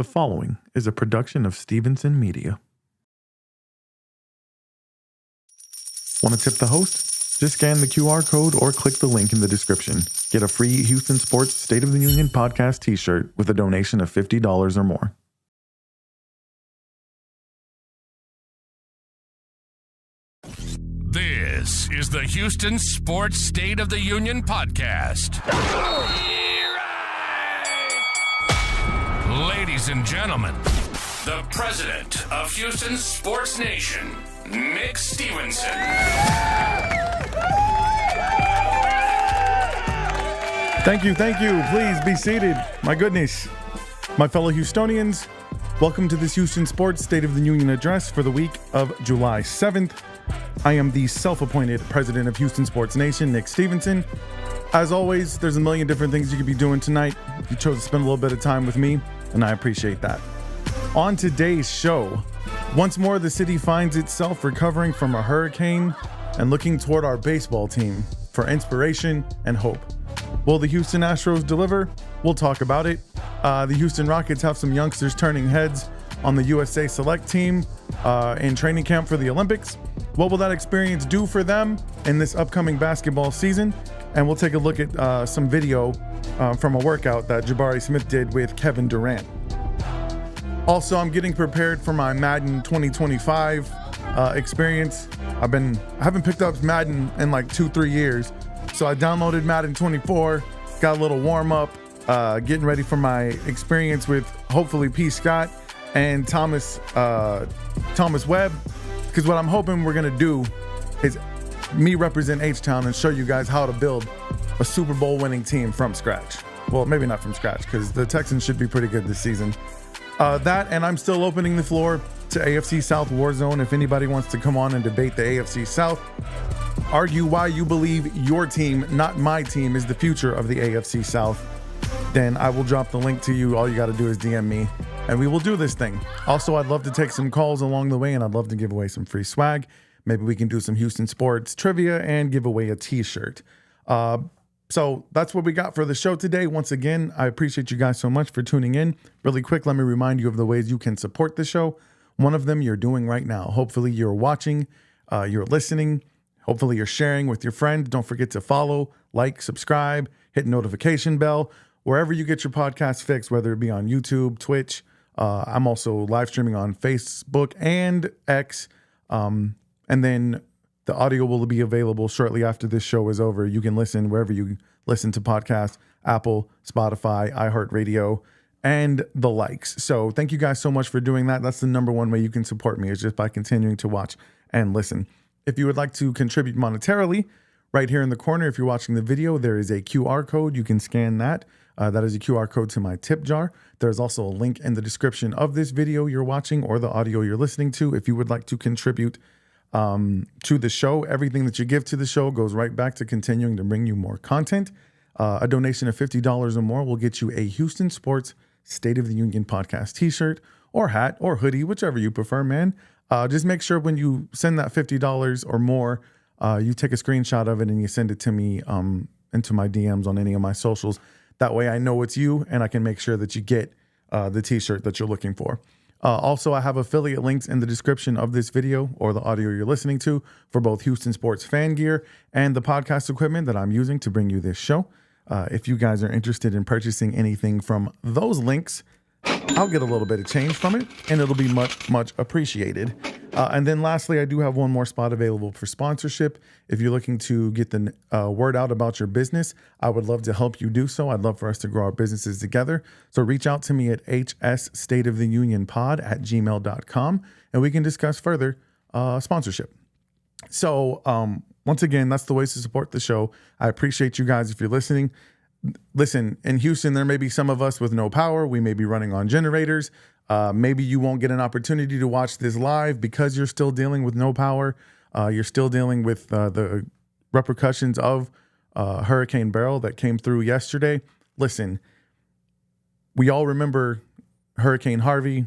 The following is a production of Stevenson Media. Want to tip the host? Just scan the QR code or click the link in the description. Get a free Houston Sports State of the Union podcast t-shirt with a donation of $50 or more. This is the Houston Sports State of the Union podcast. Ladies and gentlemen, the president of Houston Sports Nation, Nick Stevenson. Thank you. Please be seated. My goodness. My fellow Houstonians, welcome to this Houston Sports State of the Union address for the week of July 7th. I am the self-appointed president of Houston Sports Nation, Nick Stevenson. As always, there's a million different things you could be doing tonight. You chose to spend a little bit of time with me, and I appreciate that. On today's show, once more the city finds itself recovering from a hurricane and looking toward our baseball team for inspiration and hope. Will the Houston Astros deliver? We'll talk about it. The Houston Rockets have some youngsters turning heads on the USA Select team in training camp for the Olympics. What will that experience do for them in this upcoming basketball season? And we'll take a look at some video from a workout that Jabari Smith did with Kevin Durant. Also, I'm getting prepared for my Madden 2025 experience. I haven't picked up Madden in like 2-3 years. So I downloaded Madden 24, got a little warm up, getting ready for my experience with hopefully P. Scott and Thomas Webb. Because what I'm hoping we're going to do is me represent H-Town and show you guys how to build a Super Bowl winning team from scratch. Well, maybe not from scratch, because the Texans should be pretty good this season. That, and I'm still opening the floor to AFC South Warzone. If anybody wants to come on and debate the AFC South, argue why you believe your team, not my team, is the future of the AFC South, then I will drop the link to you. All you got to do is DM me, and we will do this thing. Also, I'd love to take some calls along the way, and I'd love to give away some free swag. Maybe we can do some Houston sports trivia and give away a t-shirt. So that's what we got for the show today. Once again, I appreciate you guys so much for tuning in. Really quick, let me remind you of the ways you can support the show. One of them you're doing right now. Hopefully you're watching, you're listening. Hopefully you're sharing with your friends. Don't forget to follow, like, subscribe, hit notification bell, wherever you get your podcast fix, whether it be on YouTube, Twitch. I'm also live streaming on Facebook and X. And then the audio will be available shortly after this show is over. You can listen wherever you listen to podcasts, Apple, Spotify, iHeartRadio, and the likes. So thank you guys so much for doing that. That's the number one way you can support me, is just by continuing to watch and listen. If you would like to contribute monetarily, right here in the corner, if you're watching the video, there is a QR code. You can scan that. That is a QR code to my tip jar. There's also a link in the description of this video you're watching or the audio you're listening to. If you would like to contribute to the show, everything that you give to the show goes right back to continuing to bring you more content. A donation of $50 or more will get you a Houston Sports State of the Union podcast t-shirt or hat or hoodie, whichever you prefer, man. Just make sure when you send that $50 or more, you take a screenshot of it and you send it to me into my DMs on any of my socials. That way I know it's you, and I can make sure that you get the t-shirt that you're looking for. Also, I have affiliate links in the description of this video or the audio you're listening to for both Houston Sports fan gear and the podcast equipment that I'm using to bring you this show. If you guys are interested in purchasing anything from those links, I'll get a little bit of change from it, and it'll be much, much appreciated. And then lastly, I do have one more spot available for sponsorship. If you're looking to get the word out about your business, I would love to help you do so. I'd love for us to grow our businesses together. So reach out to me at hsstateoftheunionpod@gmail.com, and we can discuss further sponsorship. So once again, that's the ways to support the show. I appreciate you guys if you're listening. Listen, in Houston, there may be some of us with no power. We may be running on generators. Maybe you won't get an opportunity to watch this live because you're still dealing with no power. You're still dealing with the repercussions of Hurricane Beryl that came through yesterday. Listen, we all remember Hurricane Harvey,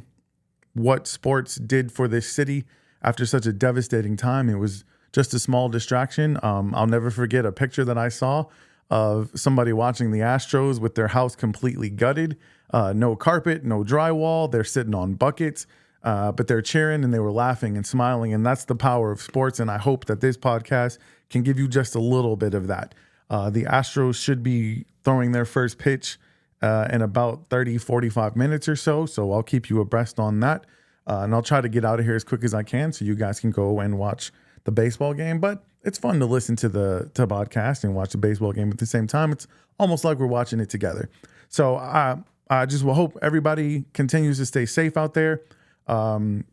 what sports did for this city after such a devastating time. It was just a small distraction. I'll never forget a picture that I saw of somebody watching the Astros with their house completely gutted. No carpet, no drywall. They're sitting on buckets, but they're cheering and they were laughing and smiling. And that's the power of sports. And I hope that this podcast can give you just a little bit of that. The Astros should be throwing their first pitch in about 30, 45 minutes or so. So I'll keep you abreast on that. And I'll try to get out of here as quick as I can so you guys can go and watch the baseball game. But it's fun to listen to the podcast and watch the baseball game at the same time. It's almost like we're watching it together. So I just will hope everybody continues to stay safe out there.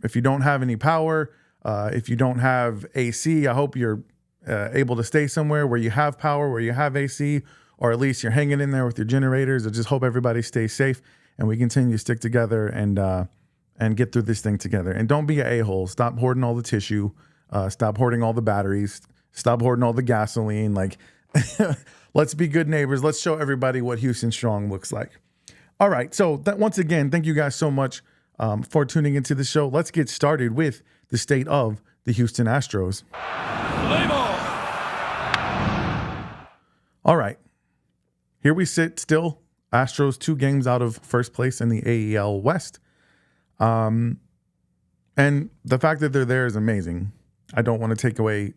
If you don't have any power, if you don't have AC, I hope you're able to stay somewhere where you have power, where you have AC, or at least you're hanging in there with your generators. I just hope everybody stays safe and we continue to stick together and get through this thing together. And don't be an a-hole. Stop hoarding all the tissue. Stop hoarding all the batteries. Stop hoarding all the gasoline. Like, let's be good neighbors. Let's show everybody what Houston Strong looks like. All right. So once again, thank you guys so much for tuning into the show. Let's get started with the state of the Houston Astros. All right. Here we sit still. Astros 2 games out of first place in the AEL West. And the fact that they're there is amazing. I don't want to take away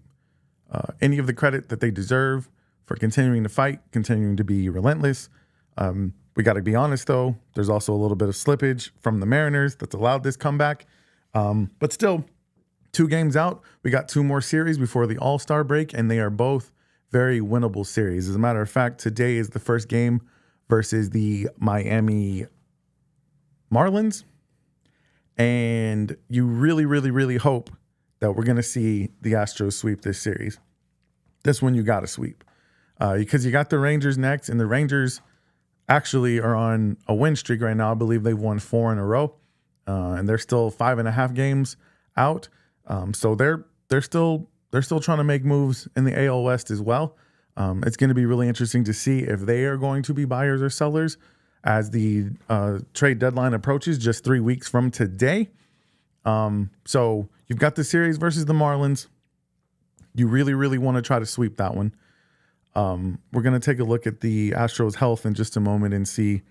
any of the credit that they deserve for continuing to fight, continuing to be relentless. We got to be honest, though. There's also a little bit of slippage from the Mariners that's allowed this comeback. But still, 2 games out. We got 2 more series before the All-Star break, and they are both very winnable series. As a matter of fact, today is the first game versus the Miami Marlins. And you really, really, really hope that we're going to see the Astros sweep this series. This one you got to sweep because you got the Rangers next, and the Rangers actually are on a win streak right now. I believe they've won 4 in a row, and they're still 5.5 games out. So they're still trying to make moves in the AL West as well. It's going to be really interesting to see if they are going to be buyers or sellers as the trade deadline approaches just 3 weeks from today. So you've got the series versus the Marlins. You really, really want to try to sweep that one. We're going to take a look at the Astros' health in just a moment and see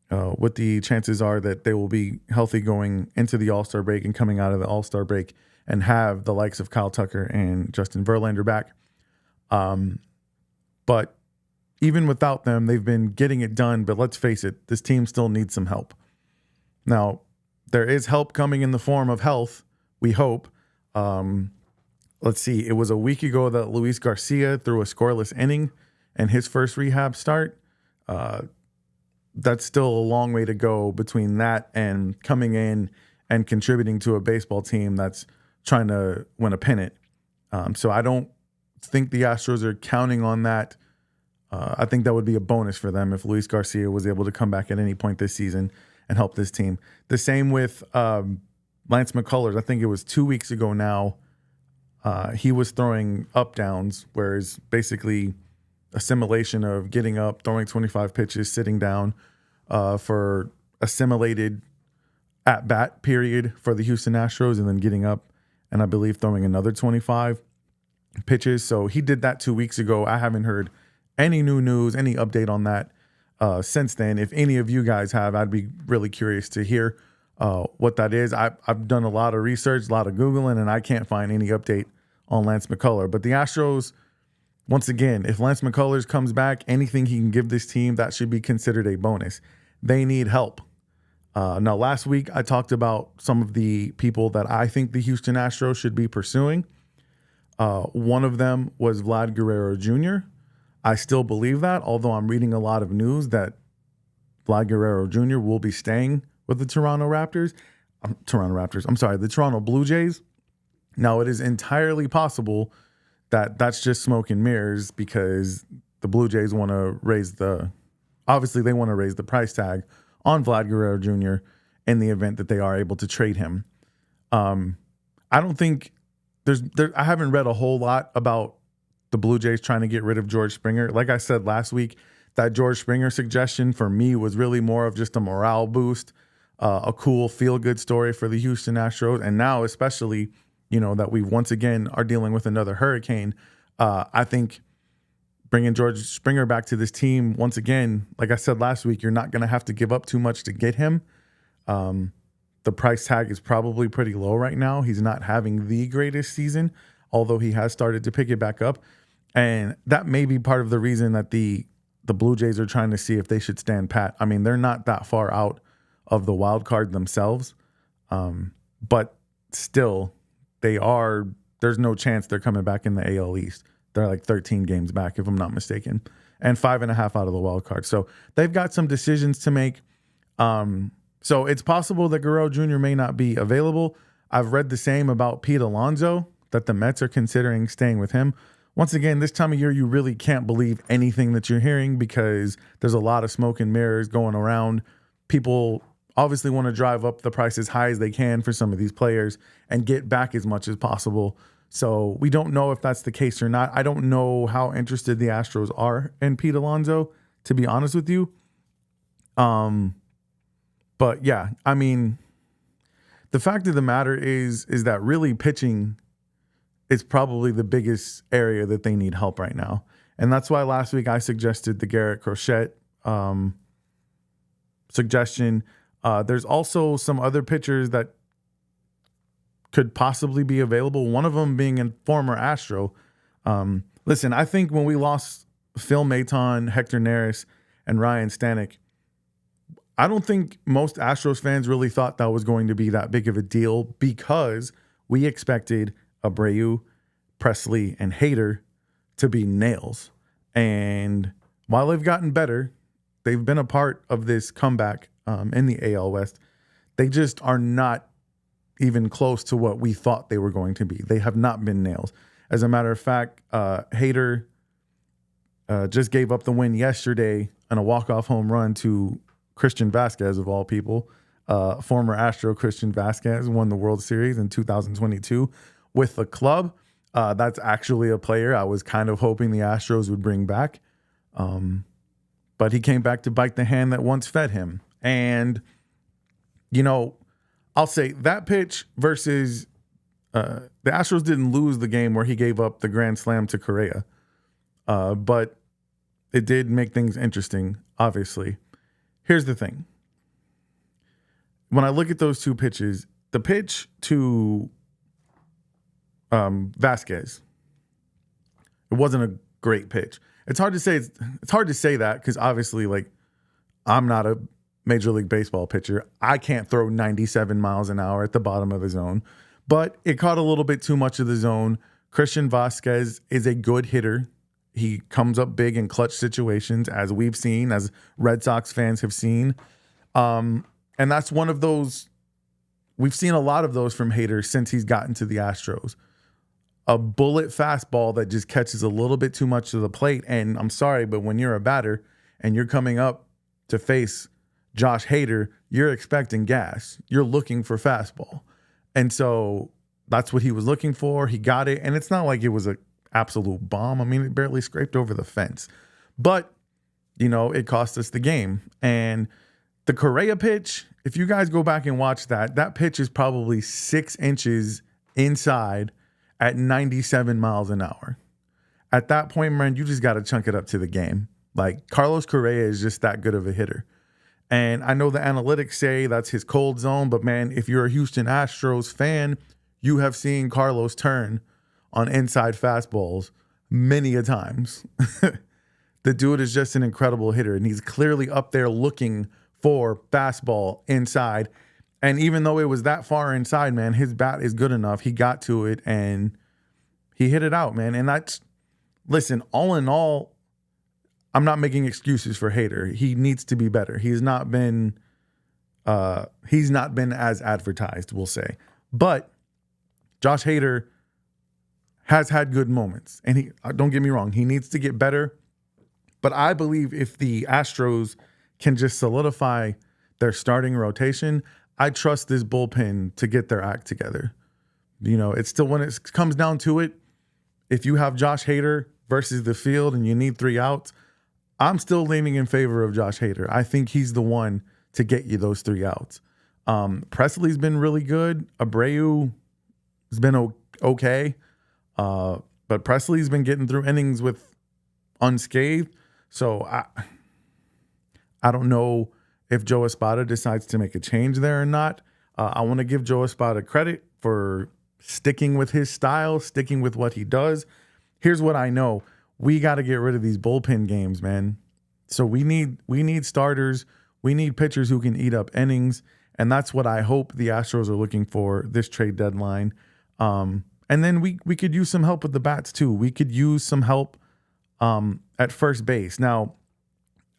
what the chances are that they will be healthy going into the All-Star break and coming out of the All-Star break and have the likes of Kyle Tucker and Justin Verlander back. But even without them, they've been getting it done. But let's face it, this team still needs some help. Now, there is help coming in the form of health, we hope. Let's see. It was a week ago that Luis Garcia threw a scoreless inning in his first rehab start. That's still a long way to go between that and coming in and contributing to a baseball team that's trying to win a pennant. So I don't think the Astros are counting on that. I think that would be a bonus for them if Luis Garcia was able to come back at any point this season and help this team. The same with Lance McCullers. I think it was 2 weeks ago now. He was throwing up downs, whereas basically a simulation of getting up, throwing 25 pitches, sitting down for a simulated at-bat period for the Houston Astros, and then getting up and I believe throwing another 25 pitches. So he did that 2 weeks ago. I haven't heard any new news, any update on that since then. If any of you guys have, I'd be really curious to hear what that is. I've done a lot of research, a lot of Googling, and I can't find any update on Lance McCullers. But the Astros, once again, if Lance McCullers comes back, anything he can give this team, that should be considered a bonus. They need help. Now, last week, I talked about some of the people that I think the Houston Astros should be pursuing. One of them was Vlad Guerrero Jr. I still believe that, although I'm reading a lot of news that Vlad Guerrero Jr. will be staying with the Toronto Blue Jays. Now, it is entirely possible that that's just smoke and mirrors because the Blue Jays want to raise the price tag on Vlad Guerrero Jr. in the event that they are able to trade him. I don't think I haven't read a whole lot about the Blue Jays trying to get rid of George Springer. Like I said last week, that George Springer suggestion for me was really more of just a morale boost, a cool feel-good story for the Houston Astros. And now, especially, that we once again are dealing with another hurricane, I think bringing George Springer back to this team once again. Like I said last week, you're not going to have to give up too much to get him. The price tag is probably pretty low right now. He's not having the greatest season, although he has started to pick it back up. And that may be part of the reason that the Blue Jays are trying to see if they should stand pat. I mean, they're not that far out of the wild card themselves, but still, there's no chance they're coming back in the AL East. They're like 13 games back, if I'm not mistaken, and 5.5 out of the wild card. So they've got some decisions to make. So it's possible that Guerrero Jr. may not be available. I've read the same about Pete Alonso, that the Mets are considering staying with him. Once again, this time of year, you really can't believe anything that you're hearing because there's a lot of smoke and mirrors going around. People obviously want to drive up the price as high as they can for some of these players and get back as much as possible. So we don't know if that's the case or not. I don't know how interested the Astros are in Pete Alonso, to be honest with you. But yeah, I mean, the fact of the matter is that really pitching is probably the biggest area that they need help right now. And that's why last week I suggested the Garrett Crochet suggestion. There's also some other pitchers that could possibly be available, one of them being a former Astro. Listen, I think when we lost Phil Maton, Hector Neris, and Ryan Stanek, I don't think most Astros fans really thought that was going to be that big of a deal because we expected Abreu, Presley, and Hader to be nails. And while they've gotten better, they've been a part of this comeback in the AL West. They just are not even close to what we thought they were going to be. They have not been nails. As a matter of fact, Hader just gave up the win yesterday on a walk-off home run to Christian Vasquez, of all people. Former Astro Christian Vasquez won the World Series in 2022 with the club. That's actually a player I was kind of hoping the Astros would bring back. But he came back to bite the hand that once fed him. And, you know, I'll say that pitch versus the Astros didn't lose the game where he gave up the grand slam to Correa. But it did make things interesting, obviously. Here's the thing. When I look at those two pitches, the pitch to Vasquez, it wasn't a great pitch. It's hard to say. It's hard to say that because obviously, like, I'm not a Major League Baseball pitcher. I can't throw 97 miles an hour at the bottom of the zone, but it caught a little bit too much of the zone. Christian Vasquez is a good hitter. He comes up big in clutch situations, as we've seen, as Red Sox fans have seen. And that's one of those. We've seen a lot of those from Hader since he's gotten to the Astros. A bullet fastball that just catches a little bit too much to the plate. And I'm sorry, but when you're a batter and you're coming up to face Josh Hader, you're expecting gas. You're looking for fastball. And so that's what he was looking for. He got it. And it's not like it was an absolute bomb. I mean, it barely scraped over the fence. But, you know, it cost us the game. And the Correa pitch, if you guys go back and watch that pitch is probably 6 inches inside at 97 miles an hour. At that point, man, you just got to chunk it up to the game. Like, Carlos Correa is just that good of a hitter. And I know the analytics say that's his cold zone, but man, if you're a Houston Astros fan, you have seen Carlos turn on inside fastballs many a times. The dude is just an incredible hitter, and he's clearly up there looking for fastball inside. And even though it was that far inside, man, his bat is good enough. He got to it and he hit it out, man. And that's, listen, all in all, I'm not making excuses for Hader. He needs to be better. He's not been as advertised, we'll say. But Josh Hader has had good moments. And he, don't get me wrong, he needs to get better. But I believe if the Astros can just solidify their starting rotation, I trust this bullpen to get their act together. You know, it's still, when it comes down to it, if you have Josh Hader versus the field and you need 3 outs, I'm still leaning in favor of Josh Hader. I think he's the one to get you those 3 outs. Presley's been really good. Abreu has been okay. But Presley's been getting through innings with unscathed. So I don't know if Joe Espada decides to make a change there or not. I want to give Joe Espada credit for sticking with his style, sticking with what he does. Here's what I know. We got to get rid of these bullpen games, man. So we need starters. We need pitchers who can eat up innings. And that's what I hope the Astros are looking for this trade deadline. And then we could use some help with the bats too. We could use some help at first base. Now,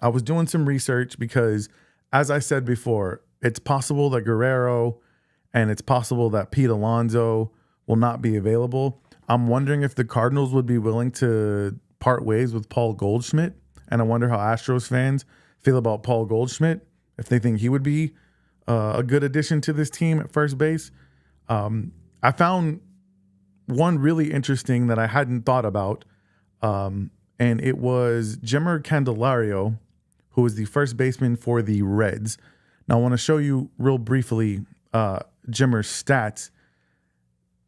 I was doing some research because, as I said before, it's possible that Guerrero and it's possible that Pete Alonso will not be available. I'm wondering if the Cardinals would be willing to part ways with Paul Goldschmidt. And I wonder how Astros fans feel about Paul Goldschmidt, if they think he would be a good addition to this team at first base. I found one really interesting that I hadn't thought about, and it was Jimmer Candelario, who is the first baseman for the Reds. Now, I want to show you real briefly Jimmer's stats.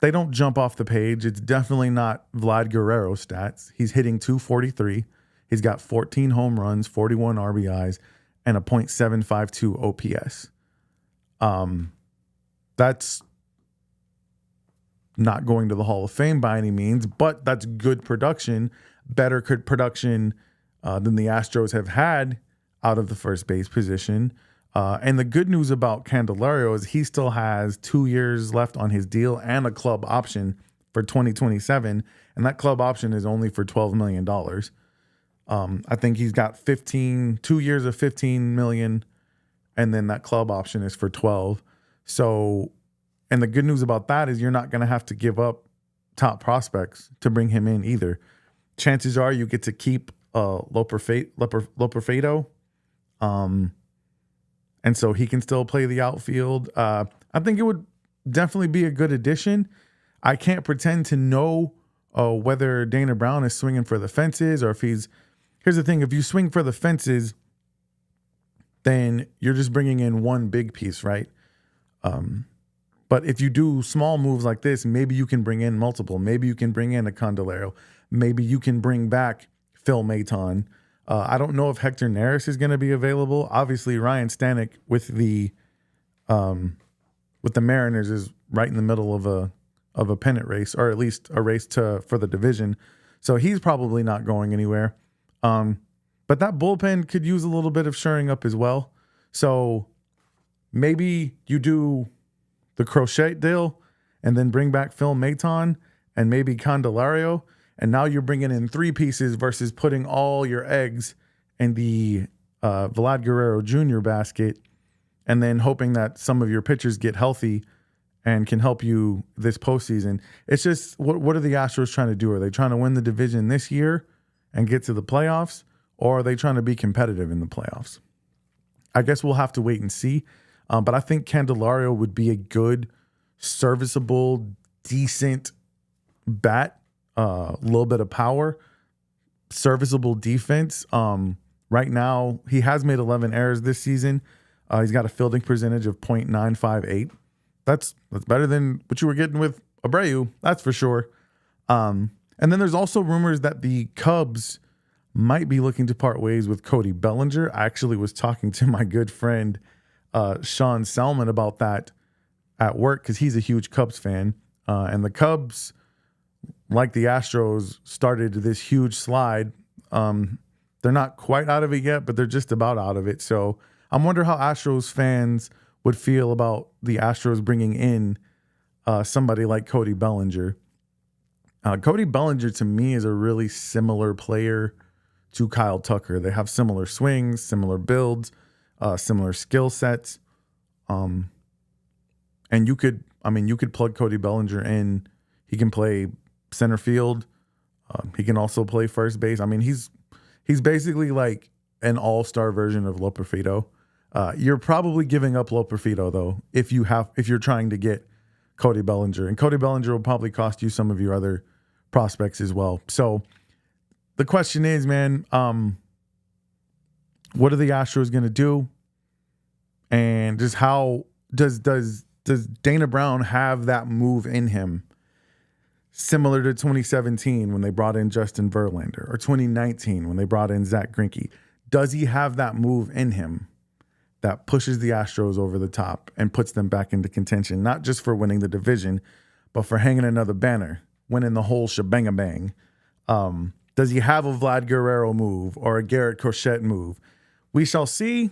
They don't jump off the page. It's definitely not Vlad Guerrero stats. He's hitting .243. He's got 14 home runs, 41 RBIs, and a .752 OPS. That's not going to the Hall of Fame by any means, but that's good production, better production than the Astros have had out of the first base position. And the good news about Candelario is he still has 2 years left on his deal and a club option for 2027. And that club option is only for $12 million. I think he's got 2 years of $15 million, and then that club option is for 12. So, and the good news about that is you're not going to have to give up top prospects to bring him in either. Chances are you get to keep Loperfado, and so he can still play the outfield. I think it would definitely be a good addition. I can't pretend to know whether Dana Brown is swinging for the fences or if he's. Here's the thing: if you swing for the fences, then you're just bringing in one big piece, right? But if you do small moves like this, maybe you can bring in multiple. Maybe you can bring in a Candelario. Maybe you can bring back Phil Maton. I don't know if Hector Neris is going to be available. Obviously, Ryan Stanek with the Mariners is right in the middle of a pennant race, or at least a race for the division. So he's probably not going anywhere. But that bullpen could use a little bit of shoring up as well. So maybe you do the Crochet deal and then bring back Phil Maton and maybe Candelario. And now you're bringing in 3 pieces versus putting all your eggs in the Vlad Guerrero Jr. basket and then hoping that some of your pitchers get healthy and can help you this postseason. It's just, what are the Astros trying to do? Are they trying to win the division this year and get to the playoffs, or are they trying to be competitive in the playoffs? I guess we'll have to wait and see. But I think Candelario would be a good, serviceable, decent bat, a little bit of power, serviceable defense. Right now, he has made 11 errors this season. He's got a fielding percentage of .958. That's better than what you were getting with Abreu, that's for sure. And then there's also rumors that the Cubs might be looking to part ways with Cody Bellinger. I actually was talking to my good friend Sean Selman about that at work because he's a huge Cubs fan. And the Cubs, like the Astros, started this huge slide. They're not quite out of it yet, but they're just about out of it. So I'm wondering how Astros fans would feel about the Astros bringing in somebody like Cody Bellinger. Cody Bellinger, to me, is a really similar player to Kyle Tucker. They have similar swings, similar builds, similar skill sets. And you could plug Cody Bellinger in. He can play center field. He can also play first base. I mean, he's basically like an all-star version of Loperfado. You're probably giving up Loperfado though if you're trying to get Cody Bellinger, and Cody Bellinger will probably cost you some of your other prospects as well. So the question is, man, what are the Astros going to do? And just how does Dana Brown have that move in him? similar to 2017 when they brought in Justin Verlander, or 2019 when they brought in Zach Greinke? Does he have that move in him that pushes the Astros over the top and puts them back into contention, not just for winning the division, but for hanging another banner, winning the whole shebang-a-bang? Does he have a Vlad Guerrero move or a Garrett Crochet move? We shall see,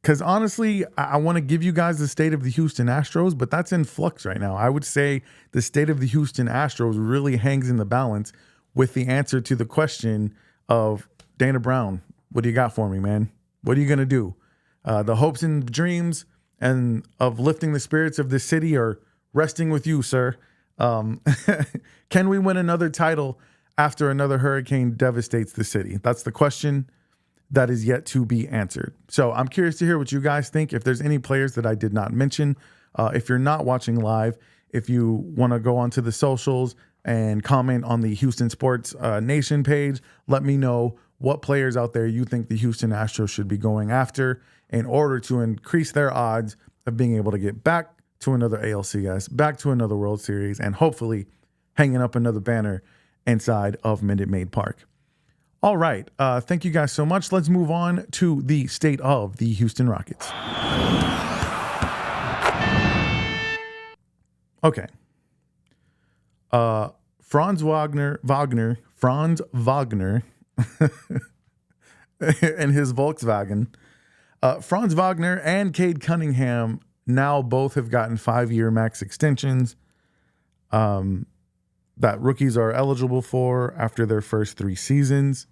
because honestly, I want to give you guys the state of the Houston Astros, but that's in flux right now. I would say the state of the Houston Astros really hangs in the balance with the answer to the question of, Dana Brown, what do you got for me, man? What are you going to do? The hopes and dreams and of lifting the spirits of the city are resting with you, sir. Can we win another title after another hurricane devastates the city? That's the question that is yet to be answered. So I'm curious to hear what you guys think. If there's any players that I did not mention, if you're not watching live, if you want to go onto the socials and comment on the Houston Sports Nation page, let me know what players out there you think the Houston Astros should be going after in order to increase their odds of being able to get back to another ALCS, back to another World Series, and hopefully hanging up another banner inside of Minute Maid Park. All right. Thank you guys so much. Let's move on to the state of the Houston Rockets. Okay. Franz Wagner and his Volkswagen. Franz Wagner and Cade Cunningham now both have gotten 5-year max extensions that rookies are eligible for after their first 3 seasons.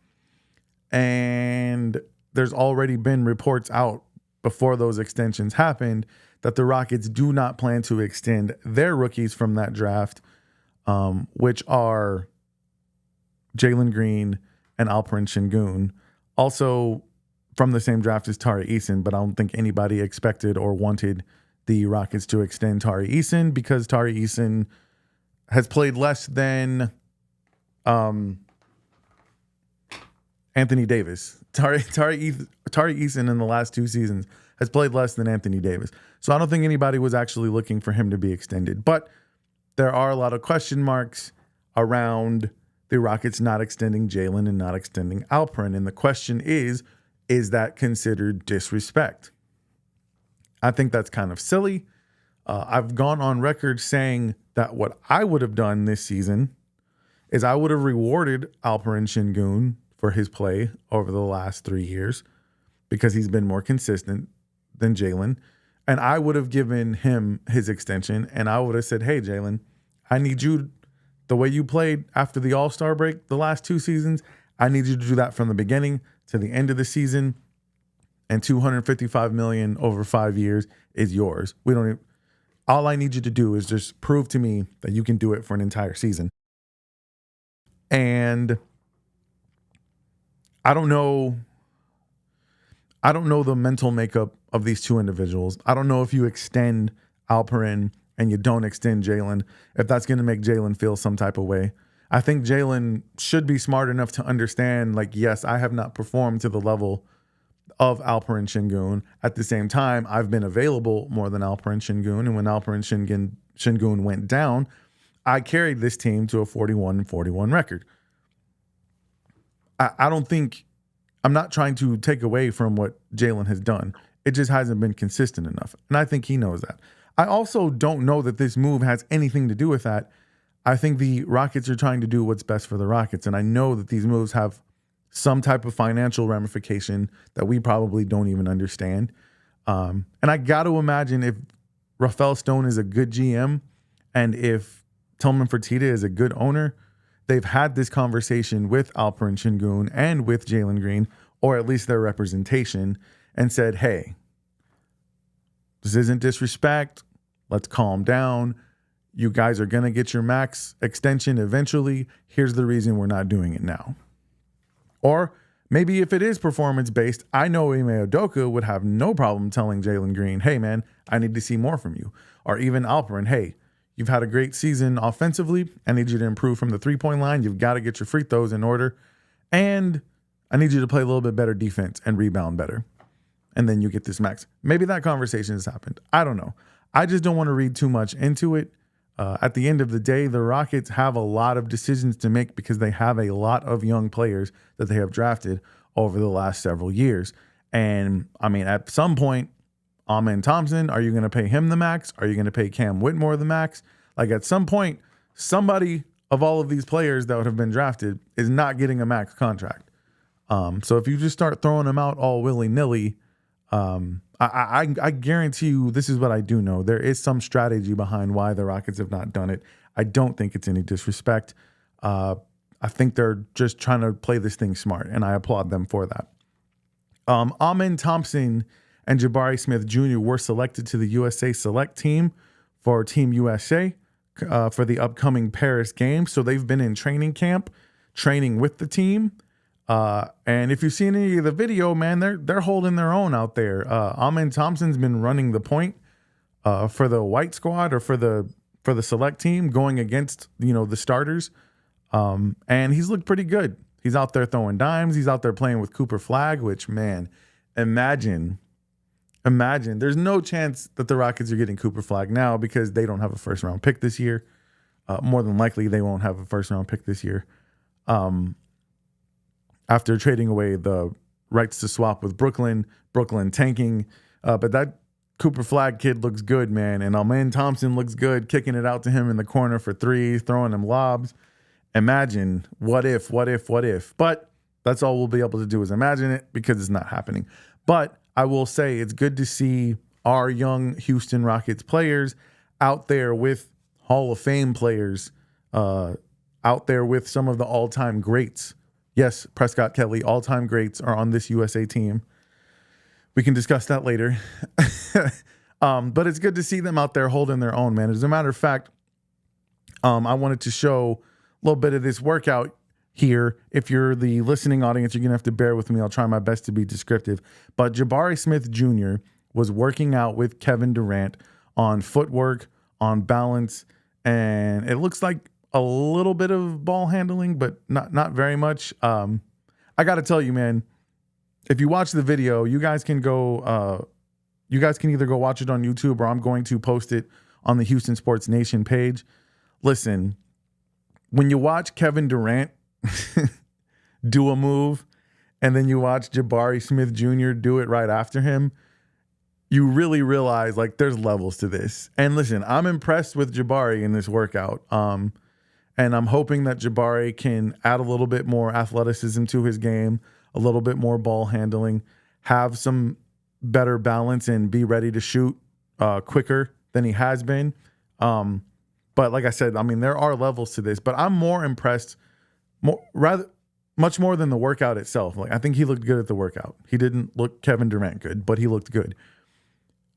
And there's already been reports out before those extensions happened that the Rockets do not plan to extend their rookies from that draft, which are Jalen Green and Alperen Şengün. Also from the same draft as Tari Eason, but I don't think anybody expected or wanted the Rockets to extend Tari Eason because Tari Eason has played less than Anthony Davis. Tari Eason in the last 2 seasons has played less than Anthony Davis. So I don't think anybody was actually looking for him to be extended. But there are a lot of question marks around the Rockets not extending Jalen and not extending Alperen. And the question is that considered disrespect? I think that's kind of silly. I've gone on record saying that what I would have done this season is I would have rewarded Alperen Şengün for his play over the last 3 years because he's been more consistent than Jalen. And I would have given him his extension and I would have said, hey, Jalen, I need you, the way you played after the All-Star break the last 2 seasons, I need you to do that from the beginning to the end of the season. And $255 million over 5 years is yours. All I need you to do is just prove to me that you can do it for an entire season. And I don't know the mental makeup of these 2 individuals. I don't know if you extend Alperen and you don't extend Jalen, if that's going to make Jalen feel some type of way. I think Jalen should be smart enough to understand, like, yes, I have not performed to the level of Alperen Şengün. At the same time, I've been available more than Alperen Şengün. And when Alperen Şengün went down, I carried this team to a 41-41 record. I'm not trying to take away from what Jalen has done. It just hasn't been consistent enough. And I think he knows that. I also don't know that this move has anything to do with that. I think the Rockets are trying to do what's best for the Rockets. And I know that these moves have some type of financial ramification that we probably don't even understand. And I got to imagine if Rafael Stone is a good GM and if Tillman Fertitta is a good owner, they've had this conversation with Alperen Şengün and with Jalen Green, or at least their representation, and said, hey, this isn't disrespect. Let's calm down. You guys are going to get your max extension eventually. Here's the reason we're not doing it now. Or maybe if it is performance-based, I know Ime Udoka would have no problem telling Jalen Green, hey, man, I need to see more from you. Or even Alperen, hey, you've had a great season offensively. I need you to improve from the three-point line. You've got to get your free throws in order. And I need you to play a little bit better defense and rebound better. And then you get this max. Maybe that conversation has happened. I don't know. I just don't want to read too much into it. At the end of the day, the Rockets have a lot of decisions to make because they have a lot of young players that they have drafted over the last several years. And I mean, at some point, Amen Thompson, are you going to pay him the max? Are you going to pay Cam Whitmore the max? Like at some point, somebody of all of these players that would have been drafted is not getting a max contract. So if you just start throwing them out all willy-nilly, I guarantee you this is what I do know. There is some strategy behind why the Rockets have not done it. I don't think it's any disrespect. I think they're just trying to play this thing smart, and I applaud them for that. Amen Thompson and Jabari Smith Jr. were selected to the USA Select team for Team USA for the upcoming Paris Games. So they've been in training camp, training with the team. And if you've seen any of the video, man, they're holding their own out there. Amen Thompson's been running the point for the white squad or for the select team going against, the starters. And he's looked pretty good. He's out there throwing dimes. He's out there playing with Cooper Flagg, which, man, imagine. There's no chance that the Rockets are getting Cooper Flagg now because they don't have a first round pick this year. More than likely, they won't have a first round pick this year. After trading away the rights to swap with Brooklyn tanking. But that Cooper Flagg kid looks good, man. And Amen Thompson looks good, kicking it out to him in the corner for threes, throwing him lobs. Imagine, what if? But that's all we'll be able to do is imagine it because it's not happening. But I will say it's good to see our young Houston Rockets players out there with Hall of Fame players, out there with some of the all-time greats. Yes, Prescott Kelly, all-time greats are on this USA team. We can discuss that later. But it's good to see them out there holding their own, man. As a matter of fact, I wanted to show a little bit of this workout here. If you're the listening audience, you're going to have to bear with me. I'll try my best to be descriptive. But Jabari Smith Jr. was working out with Kevin Durant on footwork, on balance, and it looks like a little bit of ball handling, but not very much. I got to tell you, man, if you watch the video, you guys can either go watch it on YouTube or I'm going to post it on the Houston Sports Nation page. Listen, when you watch Kevin Durant do a move and then you watch Jabari Smith Jr. do it right after him, you really realize like there's levels to this. And listen, I'm impressed with Jabari in this workout. And I'm hoping that Jabari can add a little bit more athleticism to his game, a little bit more ball handling, have some better balance, and be ready to shoot quicker than he has been. But like I said, I mean, there are levels to this, but I'm more impressed, much more than the workout itself. Like I think he looked good at the workout. He didn't look Kevin Durant good, but he looked good.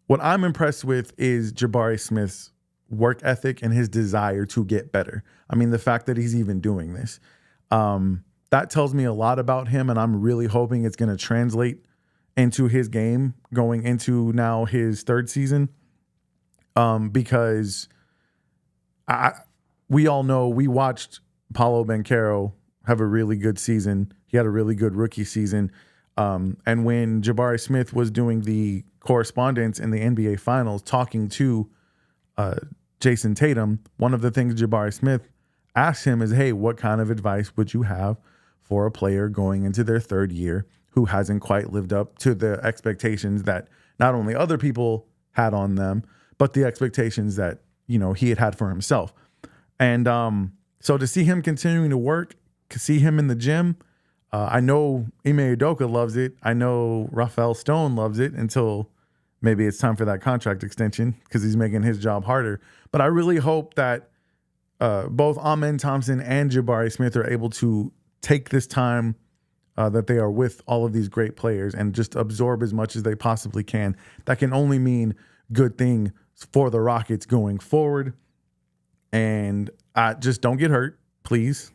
What I'm impressed with is Jabari Smith's work ethic and his desire to get better. I mean, the fact that he's even doing this, that tells me a lot about him, and I'm really hoping it's going to translate into his game going into now his third season. Because we all know, we watched Paolo Banchero have a really good season. He had a really good rookie season. And when Jabari Smith was doing the correspondence in the NBA Finals talking to Jason Tatum, one of the things Jabari Smith asked him is, hey, what kind of advice would you have for a player going into their third year who hasn't quite lived up to the expectations that not only other people had on them, but the expectations that, he had for himself. And so to see him continuing to work, to see him in the gym, I know Ime Udoka loves it. I know Rafael Stone loves it until maybe it's time for that contract extension because he's making his job harder. But I really hope that both Amen Thompson and Jabari Smith are able to take this time that they are with all of these great players and just absorb as much as they possibly can. That can only mean good thing for the Rockets going forward. And just don't get hurt, please.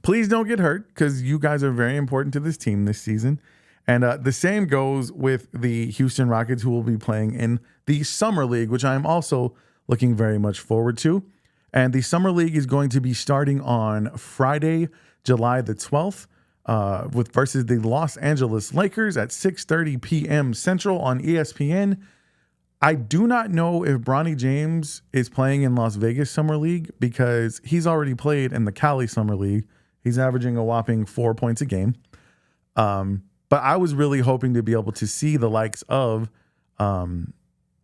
Please don't get hurt because you guys are very important to this team this season. And the same goes with the Houston Rockets, who will be playing in the Summer League, which I am also looking very much forward to. And the Summer League is going to be starting on Friday, July the 12th, versus the Los Angeles Lakers at 6:30 p.m. Central on ESPN. I do not know if Bronny James is playing in Las Vegas Summer League because he's already played in the Cali Summer League. He's averaging a whopping 4 points a game. But I was really hoping to be able to see the likes of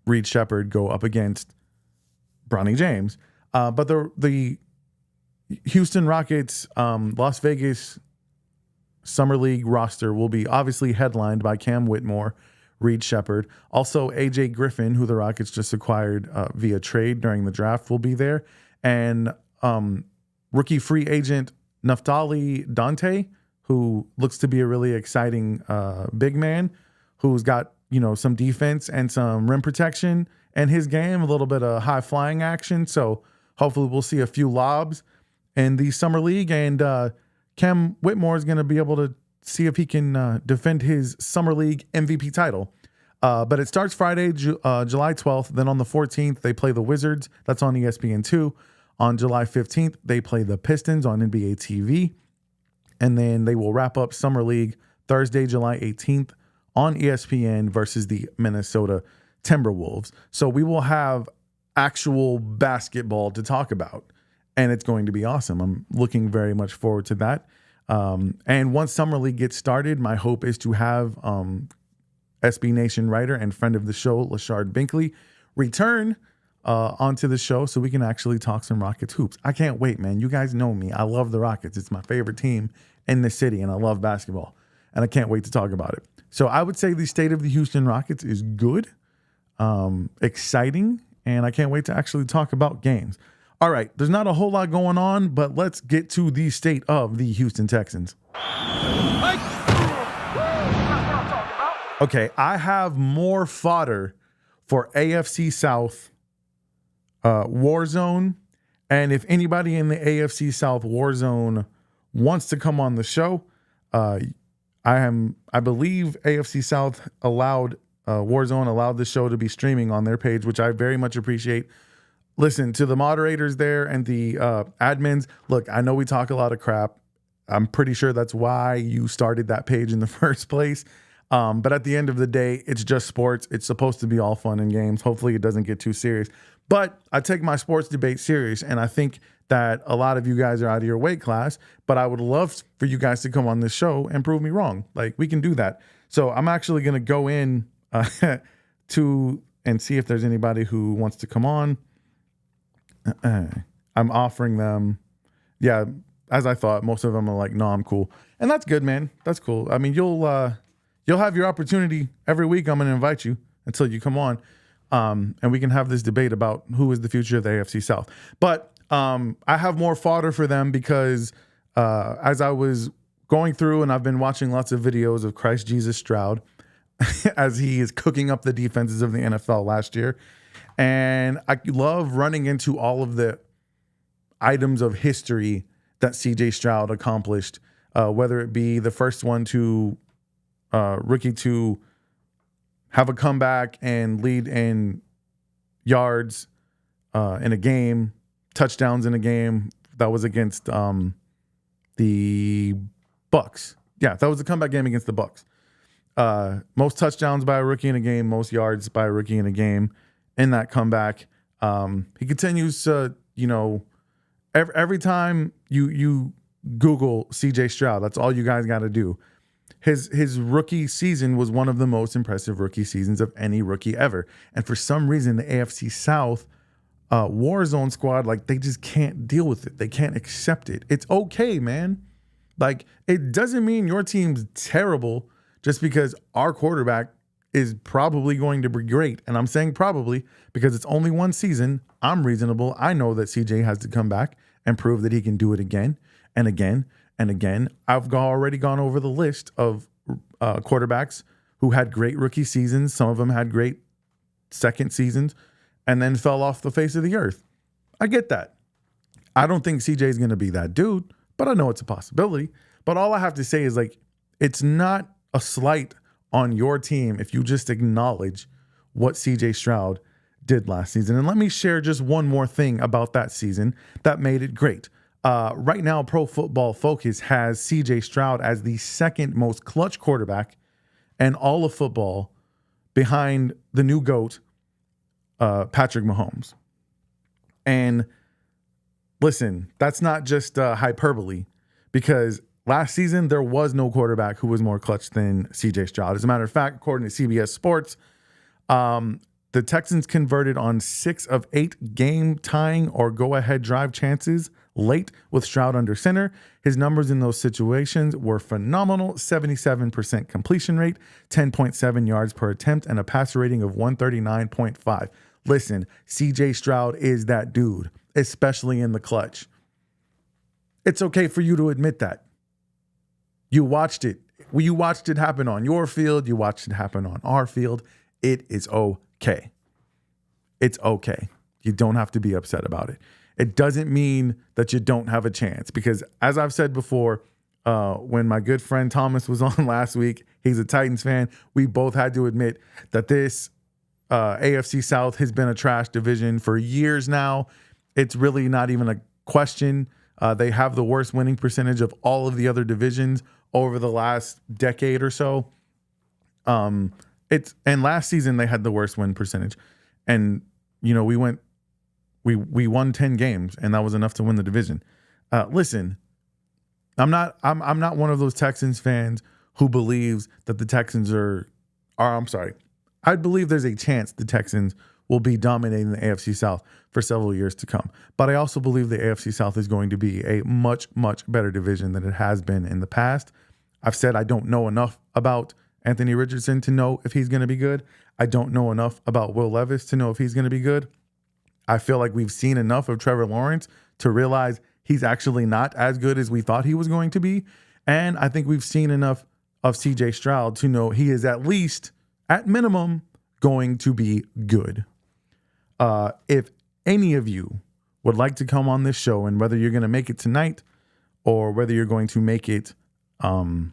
Reed Shepherd go up against Bronny James. But the Houston Rockets Las Vegas Summer League roster will be obviously headlined by Cam Whitmore, Reed Shepherd. Also, AJ Griffin, who the Rockets just acquired via trade during the draft, will be there. And rookie free agent Naftali Dante, who looks to be a really exciting big man who's got, some defense and some rim protection in his game, a little bit of high flying action. So hopefully we'll see a few lobs in the Summer League. And Cam Whitmore is going to be able to see if he can defend his Summer League MVP title. But it starts Friday, July 12th. Then on the 14th, they play the Wizards. That's on ESPN2. On July 15th, they play the Pistons on NBA TV. And then they will wrap up Summer League Thursday, July 18th on ESPN versus the Minnesota Timberwolves. So we will have actual basketball to talk about, and it's going to be awesome. I'm looking very much forward to that. And once Summer League gets started, my hope is to have SB Nation writer and friend of the show, Lashard Binkley, return onto the show so we can actually talk some Rockets hoops. I can't wait, man. You guys know me. I love the Rockets. It's my favorite team in the city, and I love basketball, and I can't wait to talk about it. So I would say the state of the Houston Rockets is good, exciting, and I can't wait to actually talk about games. All right, there's not a whole lot going on, but let's get to the state of the Houston Texans. Okay, I have more fodder for AFC South Warzone, and if anybody in the AFC South Warzone wants to come on the show, I believe AFC South Warzone allowed the show to be streaming on their page, which I very much appreciate. Listen, to the moderators there and the admins, look, I know we talk a lot of crap. I'm pretty sure that's why you started that page in the first place. But at the end of the day, it's just sports. It's supposed to be all fun and games. Hopefully it doesn't get too serious. But I take my sports debate serious, and I think that a lot of you guys are out of your weight class, but I would love for you guys to come on this show and prove me wrong. Like, we can do that. So I'm actually going to go in to and see if there's anybody who wants to come on. I'm offering them. Yeah, as I thought, most of them are like, no, I'm cool. And that's good, man. That's cool. I mean, you'll have your opportunity every week. I'm going to invite you until you come on. And we can have this debate about who is the future of the AFC South. But I have more fodder for them because as I was going through, and I've been watching lots of videos of Christ Jesus Stroud as he is cooking up the defenses of the NFL last year. And I love running into all of the items of history that CJ Stroud accomplished, whether it be the first one to rookie to have a comeback and lead in yards in a game, touchdowns in a game that was against the Bucks. Yeah, that was a comeback game against the Bucks. Most touchdowns by a rookie in a game, most yards by a rookie in a game in that comeback. He continues to, every time you Google CJ Stroud, that's all you guys got to do. His rookie season was one of the most impressive rookie seasons of any rookie ever. And for some reason, the AFC South Warzone squad, like, they just can't deal with it. They can't accept it. It's okay, man. Like, it doesn't mean your team's terrible just because our quarterback is probably going to be great. And I'm saying probably because it's only one season. I'm reasonable. I know that CJ has to come back and prove that he can do it again and again and again. I've already gone over the list of quarterbacks who had great rookie seasons. Some of them had great second seasons and then fell off the face of the earth. I get that. I don't think CJ is going to be that dude, but I know it's a possibility. But all I have to say is, like, it's not a slight on your team if you just acknowledge what CJ Stroud did last season. And let me share just one more thing about that season that made it great. Right now, Pro Football Focus has CJ Stroud as the second most clutch quarterback in all of football, behind the new GOAT, Patrick Mahomes. And listen, that's not just hyperbole, because last season there was no quarterback who was more clutch than CJ Stroud. As a matter of fact, according to CBS Sports, the Texans converted on 6 of 8 game-tying or go-ahead drive chances late with Stroud under center. His numbers in those situations were phenomenal: 77% completion rate, 10.7 yards per attempt, and a passer rating of 139.5. Listen, CJ Stroud is that dude, especially in the clutch. It's okay for you to admit that. You watched it. You watched it happen on your field. You watched it happen on our field. It is okay. It's okay. You don't have to be upset about it. It doesn't mean that you don't have a chance, because as I've said before, when my good friend Thomas was on last week, he's a Titans fan. We both had to admit that this AFC South has been a trash division for years now. It's really not even a question. They have the worst winning percentage of all of the other divisions over the last decade or so. And last season they had the worst win percentage, and we won 10 games, and that was enough to win the division. Listen, I'm not one of those Texans fans who believes that the Texans I'm sorry. I believe there's a chance the Texans will be dominating the AFC South for several years to come. But I also believe the AFC South is going to be a much, much better division than it has been in the past. I've said I don't know enough about Anthony Richardson to know if he's going to be good. I don't know enough about Will Levis to know if he's going to be good. I feel like we've seen enough of Trevor Lawrence to realize he's actually not as good as we thought he was going to be. And I think we've seen enough of CJ Stroud to know he is at least, at minimum, going to be good. If any of you would like to come on this show, and whether you're going to make it tonight or whether you're going to make it in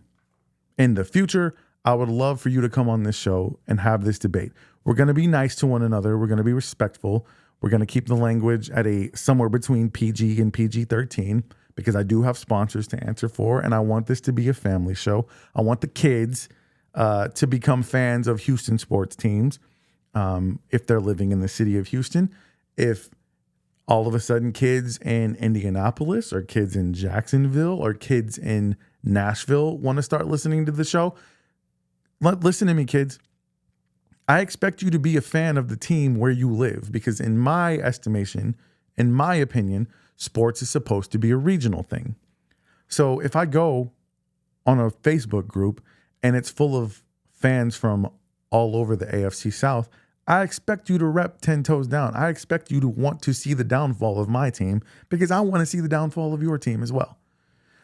the future, I would love for you to come on this show and have this debate. We're going to be nice to one another. We're going to be respectful. We're going to keep the language at somewhere between PG and PG-13, because I do have sponsors to answer for, and I want this to be a family show. I want the kids to become fans of Houston sports teams if they're living in the city of Houston. If all of a sudden kids in Indianapolis or kids in Jacksonville or kids in Nashville want to start listening to the show, listen to me, kids. I expect you to be a fan of the team where you live, because in my estimation, in my opinion, sports is supposed to be a regional thing. So if I go on a Facebook group and it's full of fans from all over the AFC South, I expect you to rep 10 toes down. I expect you to want to see the downfall of my team, because I want to see the downfall of your team as well.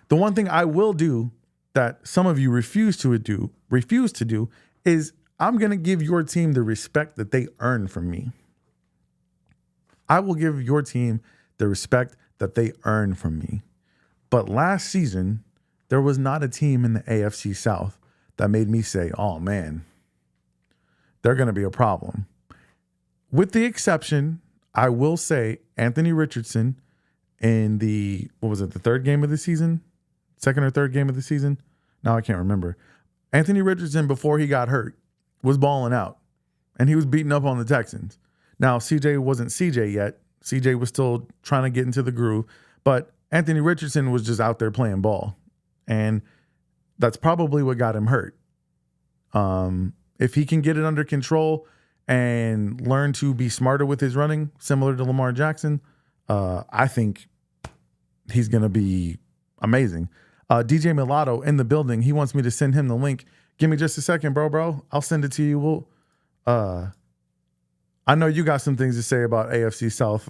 The one thing I will do that some of you refuse to do is I'm going to give your team the respect that they earn from me. I will give your team the respect that they earn from me. But last season, there was not a team in the AFC South that made me say, oh man, they're going to be a problem. With the exception, I will say, Anthony Richardson in the third game of the season? Second or third game of the season? Now I can't remember. Anthony Richardson, before he got hurt, was balling out, and he was beating up on the Texans. Now, CJ wasn't CJ yet. CJ was still trying to get into the groove, but Anthony Richardson was just out there playing ball, and that's probably what got him hurt. If he can get it under control and learn to be smarter with his running, similar to Lamar Jackson, I think he's going to be amazing. DJ Mulatto in the building. He wants me to send him the link. Give me just a second, bro. I'll send it to you. I know you got some things to say about AFC South,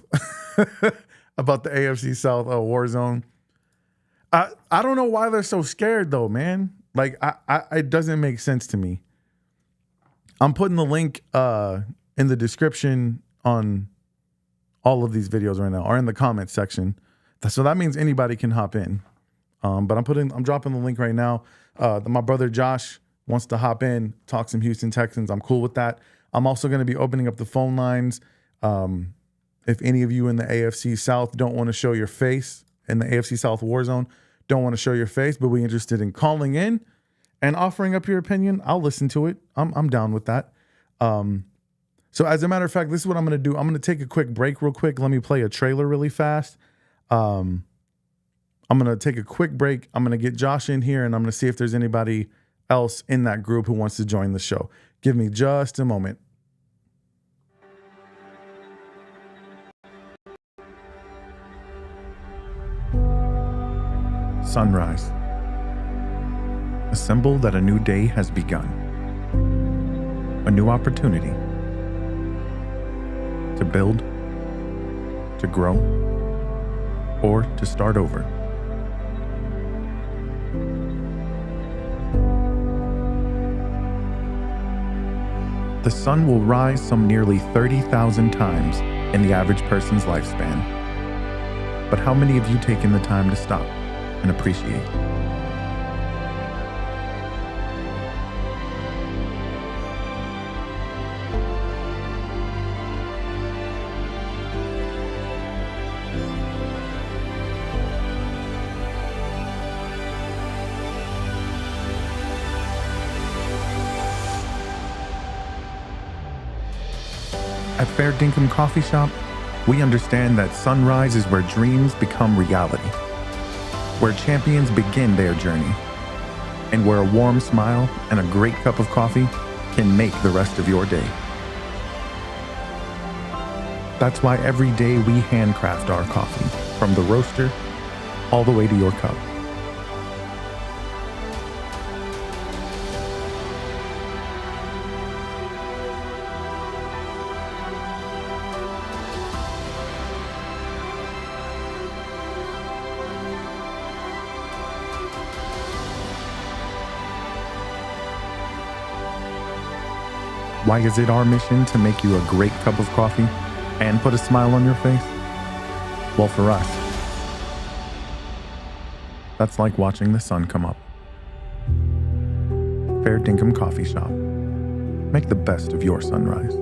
about the AFC South war zone. I don't know why they're so scared though, man. Like it doesn't make sense to me. I'm putting the link in the description on all of these videos right now, or in the comments section. So that means anybody can hop in. But I'm dropping the link right now. My brother Josh wants to hop in, talk some Houston Texans. I'm cool with that. I'm also going to be opening up the phone lines. If any of you in the AFC South don't want to show your face in the AFC South war zone, don't want to show your face, but we're interested in calling in and offering up your opinion, I'll listen to it. I'm down with that. So as a matter of fact, this is what I'm going to do. I'm going to take a quick break real quick. Let me play a trailer really fast. I'm going to take a quick break. I'm going to get Josh in here, and I'm going to see if there's anybody else in that group who wants to join the show. Give me just a moment. Sunrise. A symbol that a new day has begun. A new opportunity to build, to grow, or to start over. The sun will rise some nearly 30,000 times in the average person's lifespan. But how many of you take in the time to stop and appreciate? At Fair Dinkum Coffee Shop, we understand that sunrise is where dreams become reality, where champions begin their journey, and where a warm smile and a great cup of coffee can make the rest of your day. That's why every day we handcraft our coffee, from the roaster all the way to your cup. Why is it our mission to make you a great cup of coffee and put a smile on your face? Well, for us, that's like watching the sun come up. Fair Dinkum Coffee Shop. Make the best of your sunrise.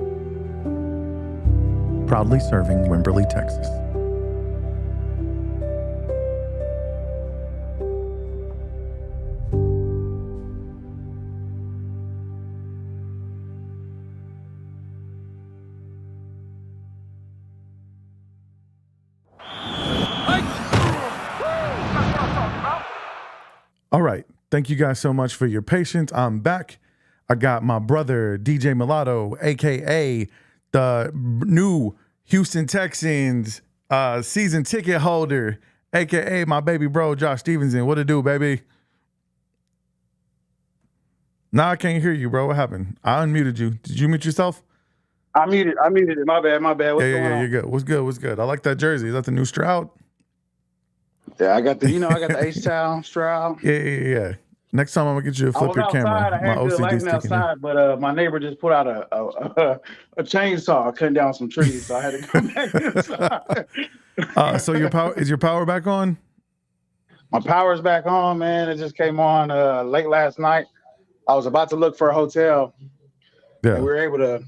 Proudly serving Wimberley, Texas. All right. Thank you guys so much for your patience. I'm back. I got my brother, DJ Mulatto, a.k.a. the new Houston Texans season ticket holder, a.k.a. my baby bro, Josh Stevenson. What it do, baby? Nah, I can't hear you, bro. What happened? I unmuted you. Did you mute yourself? I muted it. My bad. What's going on? You're good. What's good? I like that jersey. Is that the new Stroud? Yeah, I got the H-Town Stroud. Yeah. Next time I'm gonna get you a flip your camera. I had good lighting outside, but my neighbor just put out a chainsaw cutting down some trees, so I had to come back inside. So your power back on? My power's back on, man. It just came on late last night. I was about to look for a hotel. Yeah. And we were able to.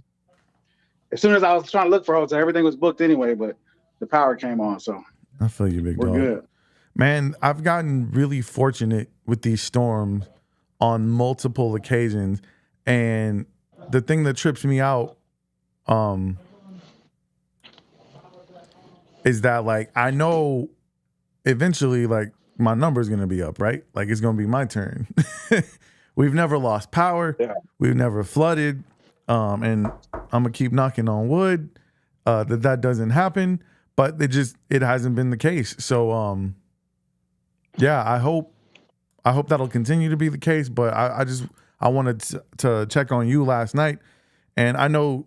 As soon as I was trying to look for a hotel, everything was booked anyway, but the power came on, so I feel you, big dog. We're good. Man, I've gotten really fortunate with these storms on multiple occasions. And the thing that trips me out is that, like, I know eventually, like, my number's going to be up, right? Like, it's going to be my turn. We've never lost power. Yeah. We've never flooded. And I'm going to keep knocking on wood that doesn't happen. But it hasn't been the case. So, yeah, I hope that'll continue to be the case. But I wanted to check on you last night, and I know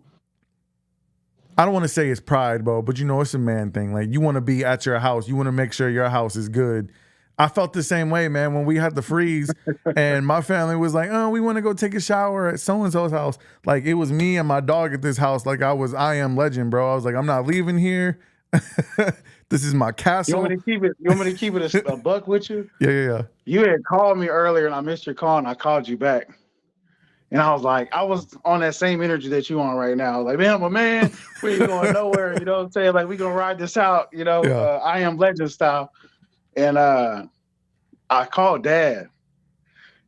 I don't want to say it's pride, bro, but it's a man thing. Like, you want to be at your house, you want to make sure your house is good. I felt the same way, man, when we had the freeze, and my family was like, "Oh, we want to go take a shower at so and so's house." Like, it was me and my dog at this house. Like, I am legend, bro. I was like, I'm not leaving here. This is my castle. You want me to keep it a buck with you? Yeah. You had called me earlier and I missed your call and I called you back. And I was like, I was on that same energy that you on right now. Like, man, we ain't going nowhere. You know what I'm saying? Like, we gonna ride this out, I am legend style. And I called Dad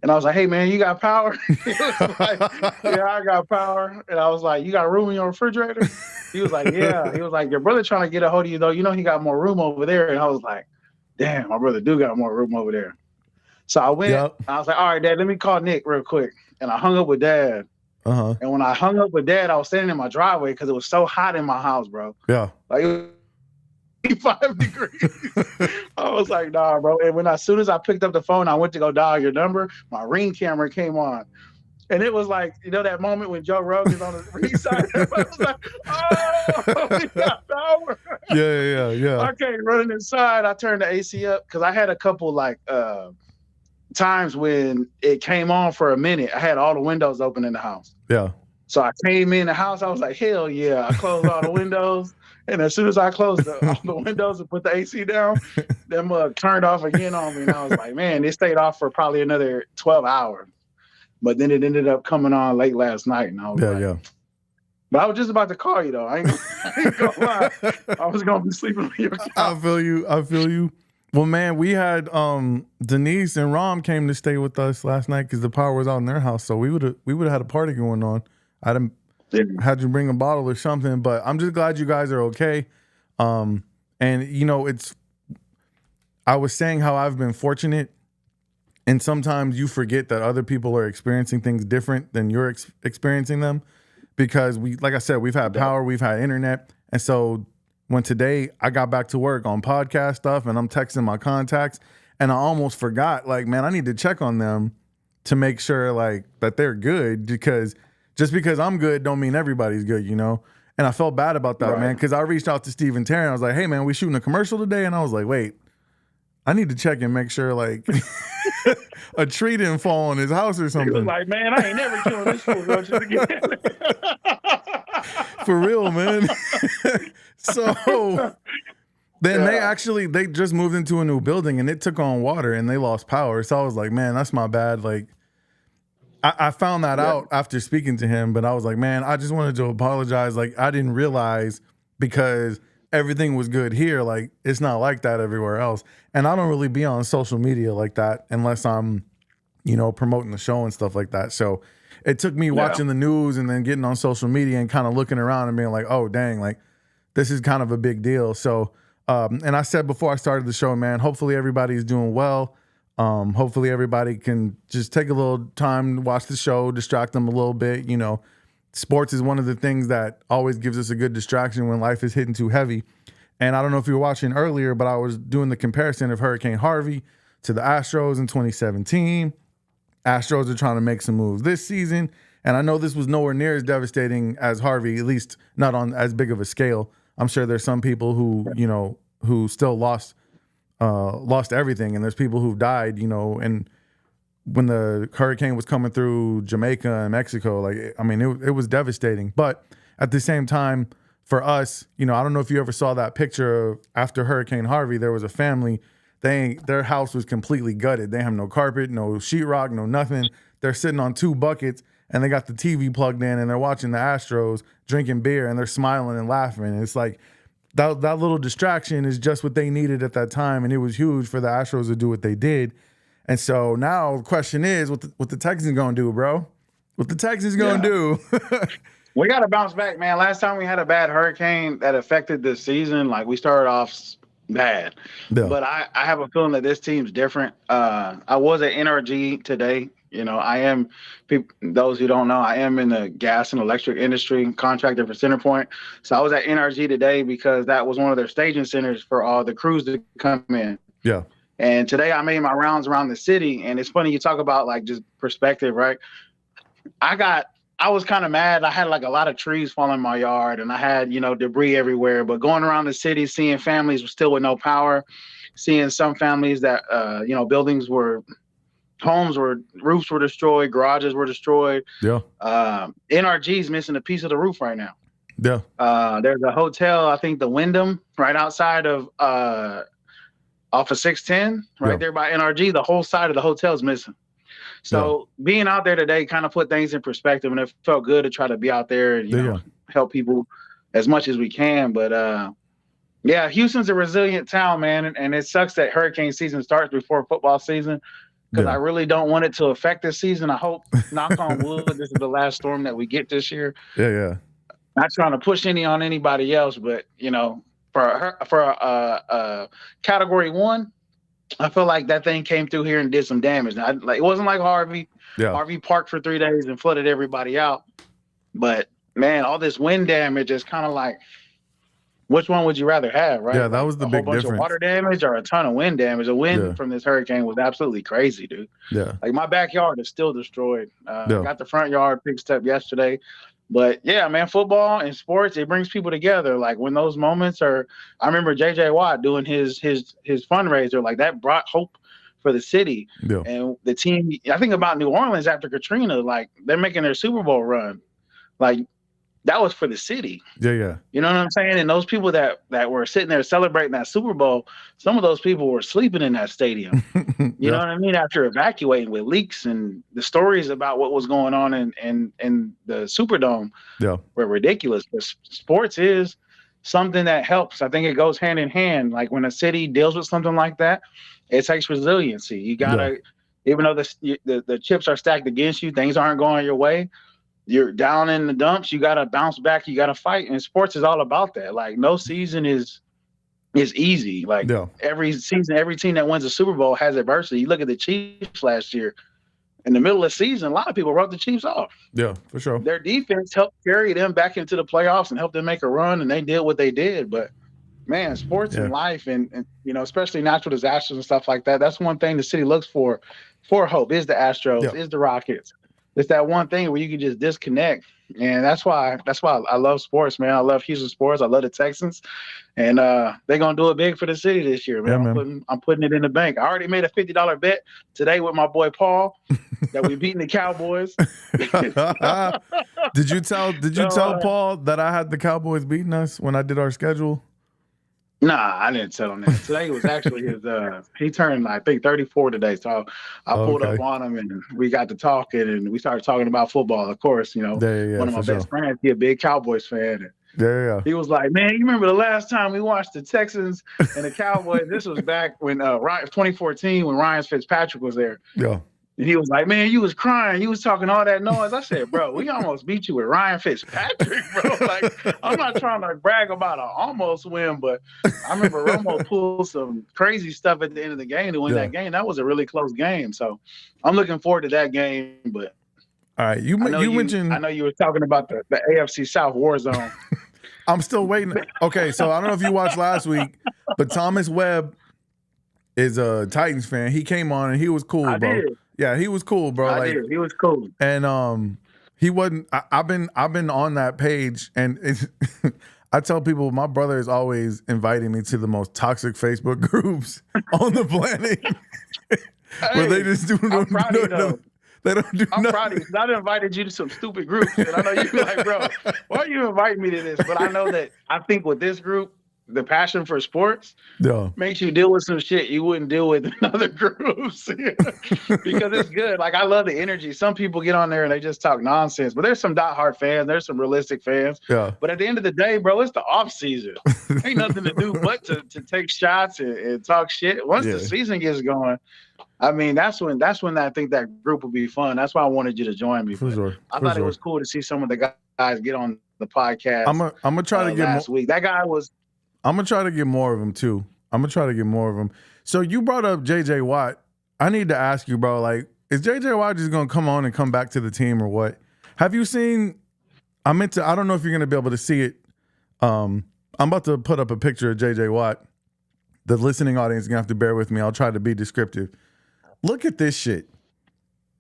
And I was like, hey, man, you got power? He was like, yeah, I got power. And I was like, you got room in your refrigerator? He was like, yeah. He was like, your brother trying to get a hold of you, though. You know he got more room over there. And I was like, damn, my brother do got more room over there. So I went. Yep. I was like, all right, Dad, let me call Nick real quick. And I hung up with Dad. Uh-huh. And when I hung up with Dad, I was standing in my driveway because it was so hot in my house, bro. Yeah. Like, it was 5 degrees. I was like, nah, bro. And as soon as I picked up the phone, I went to go dial your number, my Ring camera came on. And it was like, you know, that moment when Joe Rogan's on the Ring side. I was like, oh, we got power. Yeah. I came running inside. I turned the AC up because I had a couple like times when it came on for a minute. I had all the windows open in the house. Yeah. So I came in the house. I was like, hell yeah. I closed all the windows. And as soon as I closed all the windows and put the AC down, them turned off again on me. And I was like, man, it stayed off for probably another 12 hours. But then it ended up coming on late last night. And I was like, But I was just about to call you, though. I ain't gonna lie. I was going to be sleeping on your couch. I feel you. Well, man, we had Denise and Rom came to stay with us last night because the power was out in their house. So we would have had a party going on. I'd had you bring a bottle or something, but I'm just glad you guys are okay. And you know, I was saying how I've been fortunate, and sometimes you forget that other people are experiencing things different than you're experiencing them, because like I said, we've had power, we've had internet, and so when today I got back to work on podcast stuff and I'm texting my contacts, and I almost forgot, like, man, I need to check on them to make sure like that they're good, because just because I'm good don't mean everybody's good, you know? And I felt bad about that, man, because I reached out to Steve and Terry. I was like, hey, man, we shooting a commercial today? And I was like, wait, I need to check and make sure like a tree didn't fall on his house or something. He was like, man, I ain't never killing this fool roaches again. For real, man. So then they just moved into a new building and it took on water and they lost power. So I was like, man, that's my bad. Like, I found that out after speaking to him, but I was like, man, I just wanted to apologize. Like, I didn't realize, because everything was good here. Like, it's not like that everywhere else. And I don't really be on social media like that unless I'm, you know, promoting the show and stuff like that. So it took me watching the news and then getting on social media and kind of looking around and being like, oh, dang, like this is kind of a big deal. So, and I said before I started the show, man, hopefully everybody's doing well. Hopefully everybody can just take a little time to watch the show, distract them a little bit. You know, sports is one of the things that always gives us a good distraction when life is hitting too heavy. And I don't know if you were watching earlier, but I was doing the comparison of Hurricane Harvey to the Astros in 2017. Astros are trying to make some moves this season. And I know this was nowhere near as devastating as Harvey, at least not on as big of a scale. I'm sure there's some people who, you know, who still lost everything, and there's people who've died, you know. And when the hurricane was coming through Jamaica and Mexico, like, I mean, it was devastating. But at the same time, for us, you know, I don't know if you ever saw that picture of after Hurricane Harvey, there was a family, their house was completely gutted. They have no carpet, no sheetrock, no nothing. They're sitting on 2 buckets and they got the TV plugged in and they're watching the Astros, drinking beer, and they're smiling and laughing. And it's like, that little distraction is just what they needed at that time, and it was huge for the Astros to do what they did. And so now the question is, what the Texans gonna do, bro? What the Texans gonna do? We got to bounce back, man. Last time we had a bad hurricane that affected the season, like we started off bad. Yeah. But I have a feeling that this team's different. I was at NRG today. You know, I am, those who don't know, I am in the gas and electric industry, contractor for Centerpoint. So I was at NRG today because that was one of their staging centers for all the crews to come in. Yeah. And today I made my rounds around the city. And it's funny, you talk about like just perspective, right? I was kind of mad. I had like a lot of trees falling in my yard and I had, you know, debris everywhere. But going around the city, seeing families still with no power, seeing some families that, you know, homes were, roofs were destroyed, garages were destroyed. Yeah. NRG's missing a piece of the roof right now. Yeah. There's a hotel, I think the Wyndham, right outside of off of 610, right there by NRG. The whole side of the hotel is missing. So being out there today kind of put things in perspective, and it felt good to try to be out there and, you know, help people as much as we can. But yeah, Houston's a resilient town, man. And it sucks that hurricane season starts before football season. because I really don't want it to affect this season. I hope, knock on wood, this is the last storm that we get this year. Yeah. Not trying to push any on anybody else, but for category 1, I feel like that thing came through here and did some damage. Now, it wasn't like Harvey. Yeah. Harvey parked for 3 days and flooded everybody out. But man, all this wind damage is kind of like, which one would you rather have, right? Yeah, that was the big difference. A whole bunch of water damage or a ton of wind damage. The wind from this hurricane was absolutely crazy, dude. Yeah. Like my backyard is still destroyed. Got the front yard fixed up yesterday. But yeah, man, football and sports, it brings people together. Like when those moments are, I remember JJ Watt doing his fundraiser, like that brought hope for the city. Yeah. And the team, I think about New Orleans after Katrina, like they're making their Super Bowl run. Like that was for the city. Yeah. You know what I'm saying? And those people that were sitting there celebrating that Super Bowl, some of those people were sleeping in that stadium. You know what I mean? After evacuating with leaks, and the stories about what was going on in the Superdome were ridiculous. But sports is something that helps. I think it goes hand in hand. Like when a city deals with something like that, it takes resiliency. You gotta, even though the chips are stacked against you, things aren't going your way. You're down in the dumps. You got to bounce back. You got to fight. And sports is all about that. Like no season is easy. Like every season, every team that wins a Super Bowl has adversity. You look at the Chiefs last year. In the middle of the season, a lot of people wrote the Chiefs off. Yeah, for sure. Their defense helped carry them back into the playoffs and helped them make a run, and they did what they did. But man, sports and life, and especially natural disasters and stuff like that. That's one thing the city looks for hope. Is the Astros, is the Rockets. It's that one thing where you can just disconnect, and that's why I love sports, man. I love Houston sports. I love the Texans, and they're gonna do it big for the city this year, man. Yeah, I'm putting it in the bank. I already made a $50 bet today with my boy Paul that we beating the Cowboys. Did you tell Paul that I had the Cowboys beating us when I did our schedule? Nah, I didn't tell him that. Today was actually his he turned, I think, 34 today. So I pulled up on him and we got to talking and we started talking about football. Of course, one of my best friends, he a big Cowboys fan. And he was like, man, you remember the last time we watched the Texans and the Cowboys? This was back when 2014 when Ryan Fitzpatrick was there. Yeah. And he was like, man, you was crying. You was talking all that noise. I said, bro, we almost beat you with Ryan Fitzpatrick, bro. Like, I'm not trying to brag about an almost win, but I remember Romo pulled some crazy stuff at the end of the game to win that game. That was a really close game. So I'm looking forward to that game. But all right, you mentioned. I know you were talking about the AFC South war zone. I'm still waiting. Okay, so I don't know if you watched last week, but Thomas Webb is a Titans fan. He came on and he was cool, bro. Did. Yeah, he was cool, bro. I did. He was cool. And he wasn't. I've been on that page, and I tell people my brother is always inviting me to the most toxic Facebook groups on the planet, where they just do no. They don't do I'm nothing. proud of you because I invited you to some stupid groups, and I know you're like, bro, why are you inviting me to this? But I know that I think with this group, the passion for sports makes you deal with some shit you wouldn't deal with in other groups because it's good. Like I love the energy. Some people get on there and they just talk nonsense, but there's some diehard fans. There's some realistic fans. Yeah. But at the end of the day, bro, it's the off season. Ain't nothing to do but to take shots and talk shit. Once the season gets going, I mean, that's when I think that group will be fun. That's why I wanted you to join me. For sure. I thought it was cool to see some of the guys get on the podcast. I'm gonna try to get last week. That guy was. I'm gonna try to get more of them too. So you brought up JJ Watt. I need to ask you, bro. Like, is JJ Watt just gonna come on and come back to the team or what? Have you seen? I don't know if you're gonna be able to see it. I'm about to put up a picture of JJ Watt. The listening audience is gonna have to bear with me. I'll try to be descriptive. Look at this shit.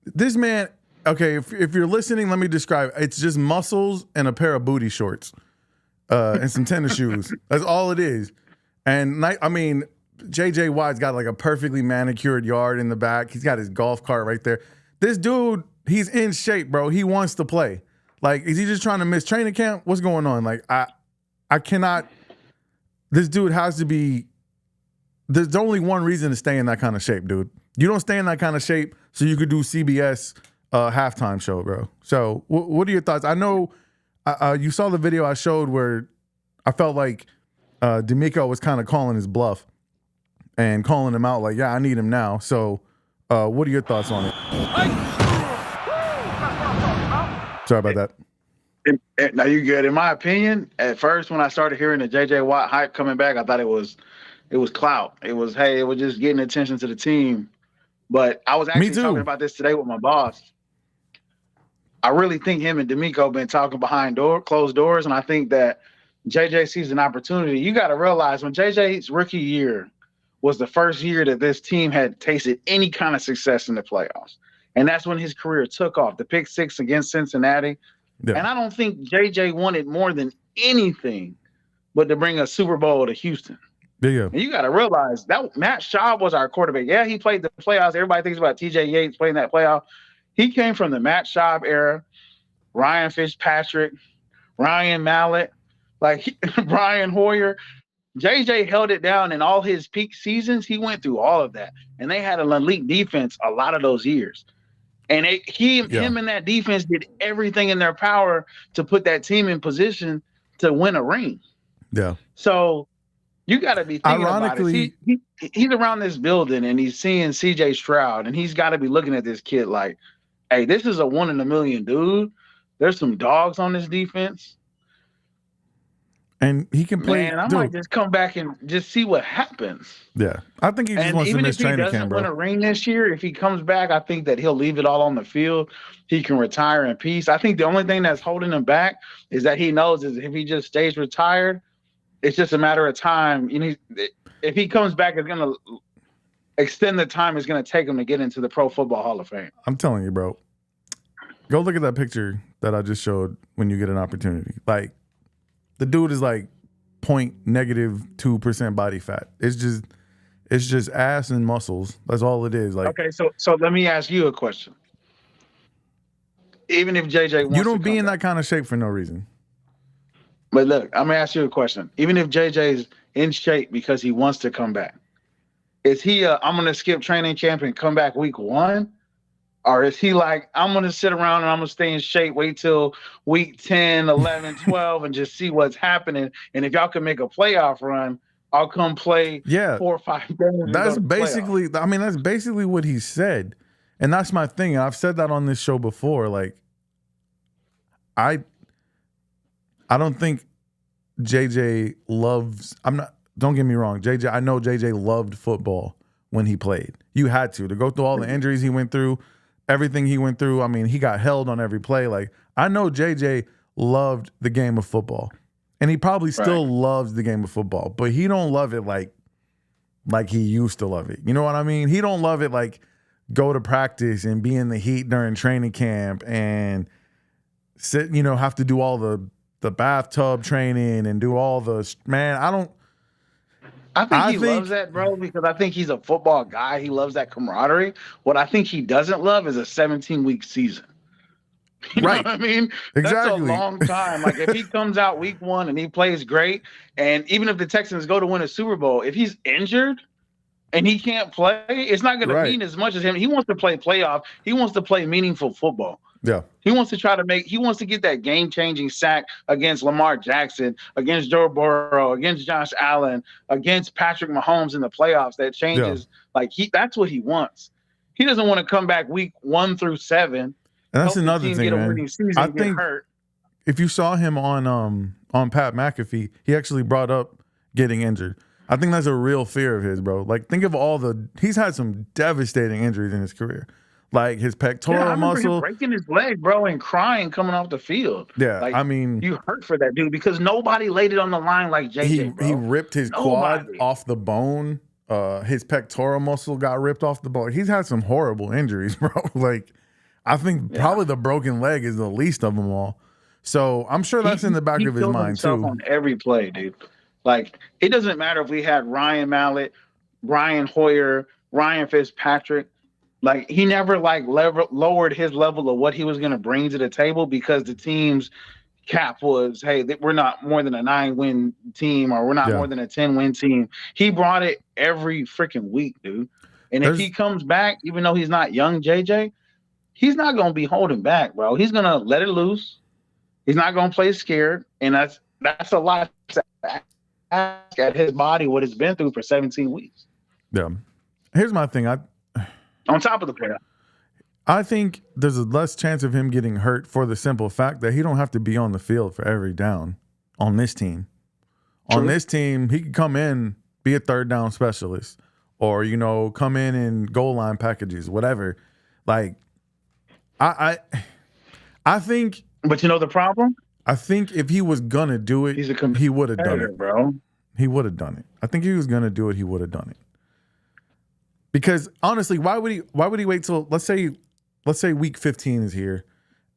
This man. Okay, if you're listening, let me describe. It's just muscles and a pair of booty shorts. And some tennis shoes. That's all it is. And I mean, JJ Watt's got like a perfectly manicured yard in the back. He's got his golf cart right there. This dude, he's in shape, bro. He wants to play. Like, is he just trying to miss training camp? What's going on? Like, I cannot. This dude has to be. There's only one reason to stay in that kind of shape, dude. You don't stay in that kind of shape so you could do CBS halftime show, bro. So, what are your thoughts? I know. You saw the video I showed where I felt like D'Amico was kind of calling his bluff and calling him out like, yeah, I need him now. So What are your thoughts on it? Sorry about that. Now you good. In my opinion, at first when I started hearing the JJ Watt hype coming back, I thought it was clout. It was just getting attention to the team. But I was actually talking about this today with my boss. I really think him and D'Amico been talking behind closed doors, and I think that JJ sees an opportunity. You got to realize when JJ's rookie year was the first year that this team had tasted any kind of success in the playoffs, and that's when his career took off. The pick 6 against Cincinnati. Yeah. And I don't think JJ wanted more than anything but to bring a Super Bowl to Houston. Yeah. And you got to realize that Matt Schaub was our quarterback. Yeah, he played the playoffs. Everybody thinks about TJ Yates playing that playoff. He came from the Matt Schaub era, Ryan Fitzpatrick, Ryan Mallett, Brian Hoyer. JJ held it down in all his peak seasons. He went through all of that. And they had an elite defense a lot of those years. And him and that defense did everything in their power to put that team in position to win a ring. Yeah. So you got to be thinking about it. He's around this building and he's seeing CJ Stroud, and he's got to be looking at this kid like, hey, this is a 1 in a million dude. There's some dogs on this defense. And he can play. Man, I might just come back and just see what happens. Yeah. I think he just wants to miss training camp, bro. Even if he doesn't win a ring this year, if he comes back, I think that he'll leave it all on the field. He can retire in peace. I think the only thing that's holding him back is that he knows is if he just stays retired, it's just a matter of time. If he comes back, it's going to extend the time it's going to take him to get into the Pro Football Hall of Fame. I'm telling you, bro. Go look at that picture that I just showed when you get an opportunity. The dude is -2% body fat. It's just ass and muscles. That's all it is. Okay, so let me ask you a question. Even if JJ wants you don't be in that kind of shape for no reason. But look, I'm gonna ask you a question. Even if JJ's in shape because he wants to come back, is he I'm gonna skip training camp and come back week 1? Or is he like, I'm going to sit around and I'm going to stay in shape, wait till week 10, 11, 12, and just see what's happening. And if y'all can make a playoff run, I'll come play 4 or 5 games. That's basically, that's basically what he said. And that's my thing. And I've said that on this show before. I don't think JJ loves, don't get me wrong. I know JJ loved football when he played. You had to go through all the injuries he went through. Everything he went through, he got held on every play. I know JJ loved the game of football, and he probably still loves the game of football, but he don't love it like he used to love it. You know what I mean? He don't love it go to practice and be in the heat during training camp and sit, have to do all the bathtub training and do all the I think he loves that, bro, because I think he's a football guy. He loves that camaraderie. What I think he doesn't love is a 17-week season. You know what I mean? Exactly. That's a long time. If he comes out week 1 and he plays great, and even if the Texans go to win a Super Bowl, if he's injured and he can't play, it's not going to mean as much as him. He wants to play playoff. He wants to play meaningful football. Yeah. He wants to get that game-changing sack against Lamar Jackson, against Joe Burrow, against Josh Allen, against Patrick Mahomes in the playoffs. That changes. That's what he wants. He doesn't want to come back week 1 through 7. And that's another thing, man. I think if you saw him on Pat McAfee, he actually brought up getting injured. I think that's a real fear of his, bro. Think of he's had some devastating injuries in his career. His pectoral muscle. Him breaking his leg, bro, and crying coming off the field. Yeah, you hurt for that dude because nobody laid it on the line like JJ. He ripped his quad off the bone. His pectoral muscle got ripped off the bone. He's had some horrible injuries, bro. I think probably the broken leg is the least of them all. So I'm sure that's in the back of his mind too. On every play, dude. It doesn't matter if we had Ryan Mallett, Brian Hoyer, Ryan Fitzpatrick. He never lowered his level of what he was going to bring to the table because the team's cap was, hey, we're not more than a 9-win team or we're not more than a 10-win team. He brought it every freaking week, dude. And if he comes back, even though he's not young JJ, he's not going to be holding back, bro. He's going to let it loose. He's not going to play scared. And that's a lot to ask at his body, what it's been through for 17 weeks. Yeah. Here's my thing. On top of the playoff. I think there's a less chance of him getting hurt for the simple fact that he don't have to be on the field for every down on this team. True. On this team, he can come in, be a third down specialist, or, you know, come in goal line packages, whatever. Like, I think. But you know the problem? I think if he was gonna do it, he would have done it, bro. He would have done it. I think if he was gonna do it, he would have done it. Because honestly, why would he wait till let's say week 15 is here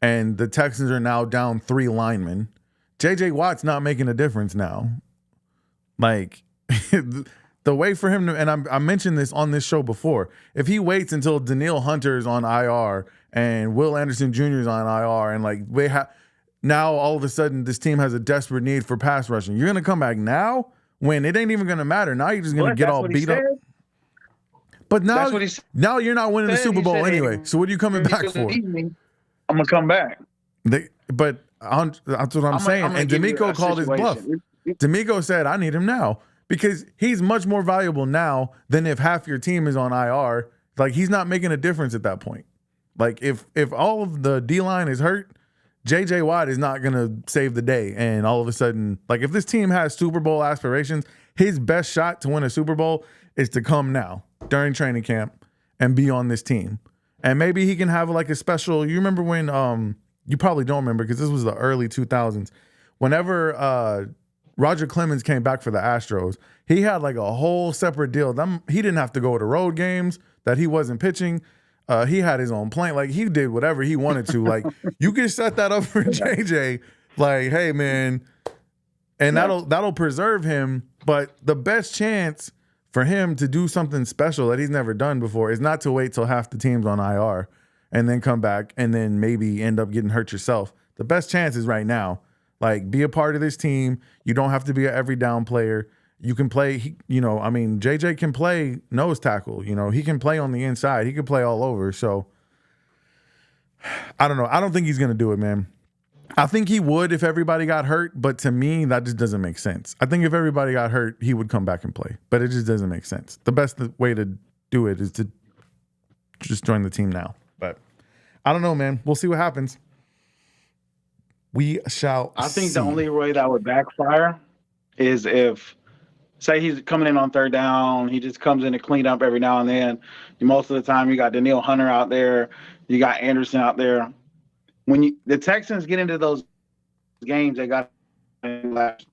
and the Texans are now down 3 linemen. JJ Watt's not making a difference now. Like the way for him to, and I mentioned this on this show before, if he waits until Danielle Hunter is on IR and Will Anderson Jr. is on IR and like now all of a sudden this team has a desperate need for pass rushing, you're gonna come back now when it ain't even gonna matter. Now you're just gonna get all beat up. But now you're not winning the Super Bowl anyway. So what are you coming back for? I'm gonna come back. That's what I'm saying. And D'Amico called his bluff. D'Amico said, "I need him now because he's much more valuable now than if half your team is on IR. Like he's not making a difference at that point. Like if all of the D line is hurt, JJ Watt is not gonna save the day. And all of a sudden, like if this team has Super Bowl aspirations, his best shot to win a Super Bowl is to come now during training camp and be on this team. And maybe he can have like a special, you remember when, you probably don't remember because this was the early 2000s. Whenever Roger Clemens came back for the Astros, he had like a whole separate deal. He didn't have to go to road games that he wasn't pitching. He had his own plane. Like he did whatever he wanted to. Like you can set that up for JJ. Like, hey man, and that'll preserve him. But the best chance for him to do something special that he's never done before is not to wait till half the team's on IR and then come back and then maybe end up getting hurt yourself. The best chance is right now. Like, be a part of this team. You don't have to be an every down player. You can play, JJ can play nose tackle. You know, he can play on the inside. He can play all over. So, I don't know. I don't think he's going to do it, man. I think he would if everybody got hurt, but to me, that just doesn't make sense. I think if everybody got hurt, he would come back and play, but it just doesn't make sense. The best way to do it is to just join the team now. But I don't know, man. We'll see what happens. We shall I think see. The only way that would backfire is if, say he's coming in on third down, he just comes in to clean up every now and then. Most of the time, you got Danielle Hunter out there, you got Anderson out there. When the Texans get into those games, they got those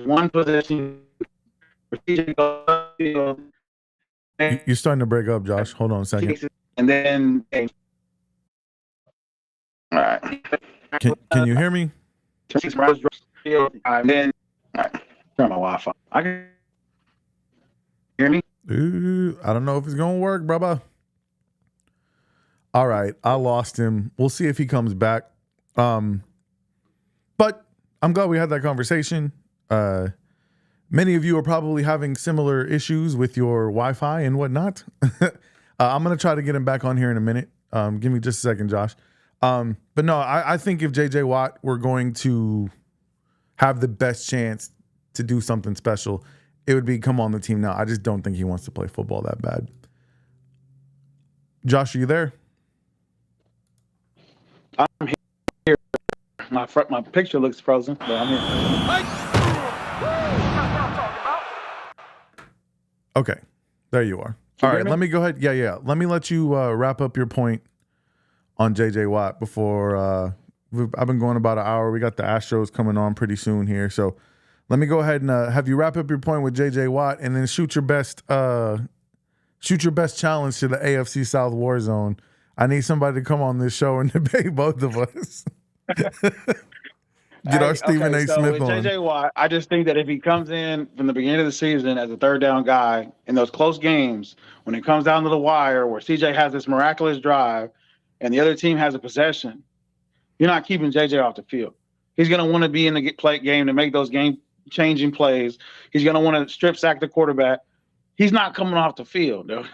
one possession. You're starting to break up, Josh. Hold on a second. And then, all right. Can you hear me? And then, all right. Turn my Wi-Fi. I can hear me. Ooh, I don't know if it's gonna work, brother. All right, I lost him. We'll see if he comes back. But I'm glad we had that conversation. Many of you are probably having similar issues with your Wi-Fi and whatnot. I'm going to try to get him back on here in a minute. Give me just a second, Josh. But no, I think if JJ Watt were going to have the best chance to do something special, it would be come on the team now. I just don't think he wants to play football that bad. Josh, are you there? I'm here. My picture looks frozen, but I'm here. Okay, there you are. All right, let me go ahead. Yeah. Let me let you wrap up your point on JJ Watt before I've been going about an hour. We got the Astros coming on pretty soon here, so let me go ahead and have you wrap up your point with JJ Watt, and then shoot your best challenge to the AFC South War Zone. I need somebody to come on this show and debate both of us. Get our Stephen A. Smith on. JJ Watt, I just think that if he comes in from the beginning of the season as a third down guy in those close games, when it comes down to the wire where CJ has this miraculous drive and the other team has a possession, you're not keeping JJ off the field. He's going to want to be in the play game to make those game-changing plays. He's going to want to strip sack the quarterback. He's not coming off the field, though.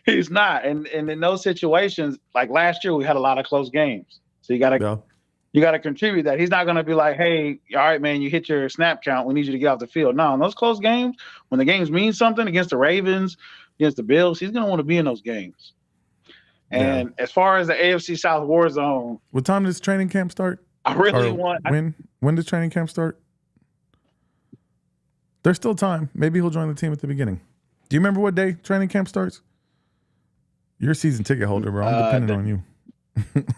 He's not. And in those situations, like last year, we had a lot of close games. So you got to contribute that. He's not going to be like, hey, all right, man, you hit your snap count. We need you to get off the field. No, in those close games, when the games mean something against the Ravens, against the Bills, he's going to want to be in those games. And as far as the AFC South war zone, what time does training camp start? I really want. When does training camp start? There's still time. Maybe he'll join the team at the beginning. Do you remember what day training camp starts? You're a season ticket holder, bro. I'm depending on you.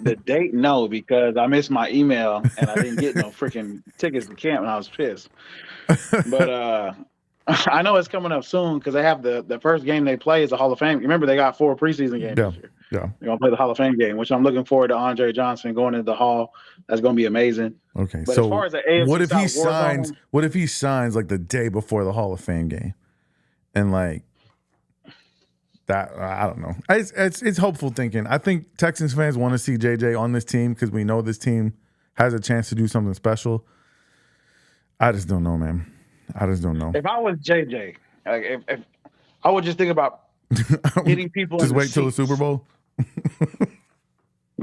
The date, no, because I missed my email and I didn't get no freaking tickets to camp, and I was pissed. But I know it's coming up soon because they have the first game they play is the Hall of Fame. Remember, they got 4 preseason games this year. Yeah. They're going to play the Hall of Fame game, which I'm looking forward to Andre Johnson going into the Hall. That's going to be amazing. Okay. But so as far as the AFC what if South he signs? What if he signs like the day before the Hall of Fame game, and like that? I don't know. It's hopeful thinking. I think Texans fans want to see JJ on this team because we know this team has a chance to do something special. I just don't know, man. I just don't know. If I was JJ, like if I would just think about getting people just in wait till the Super Bowl.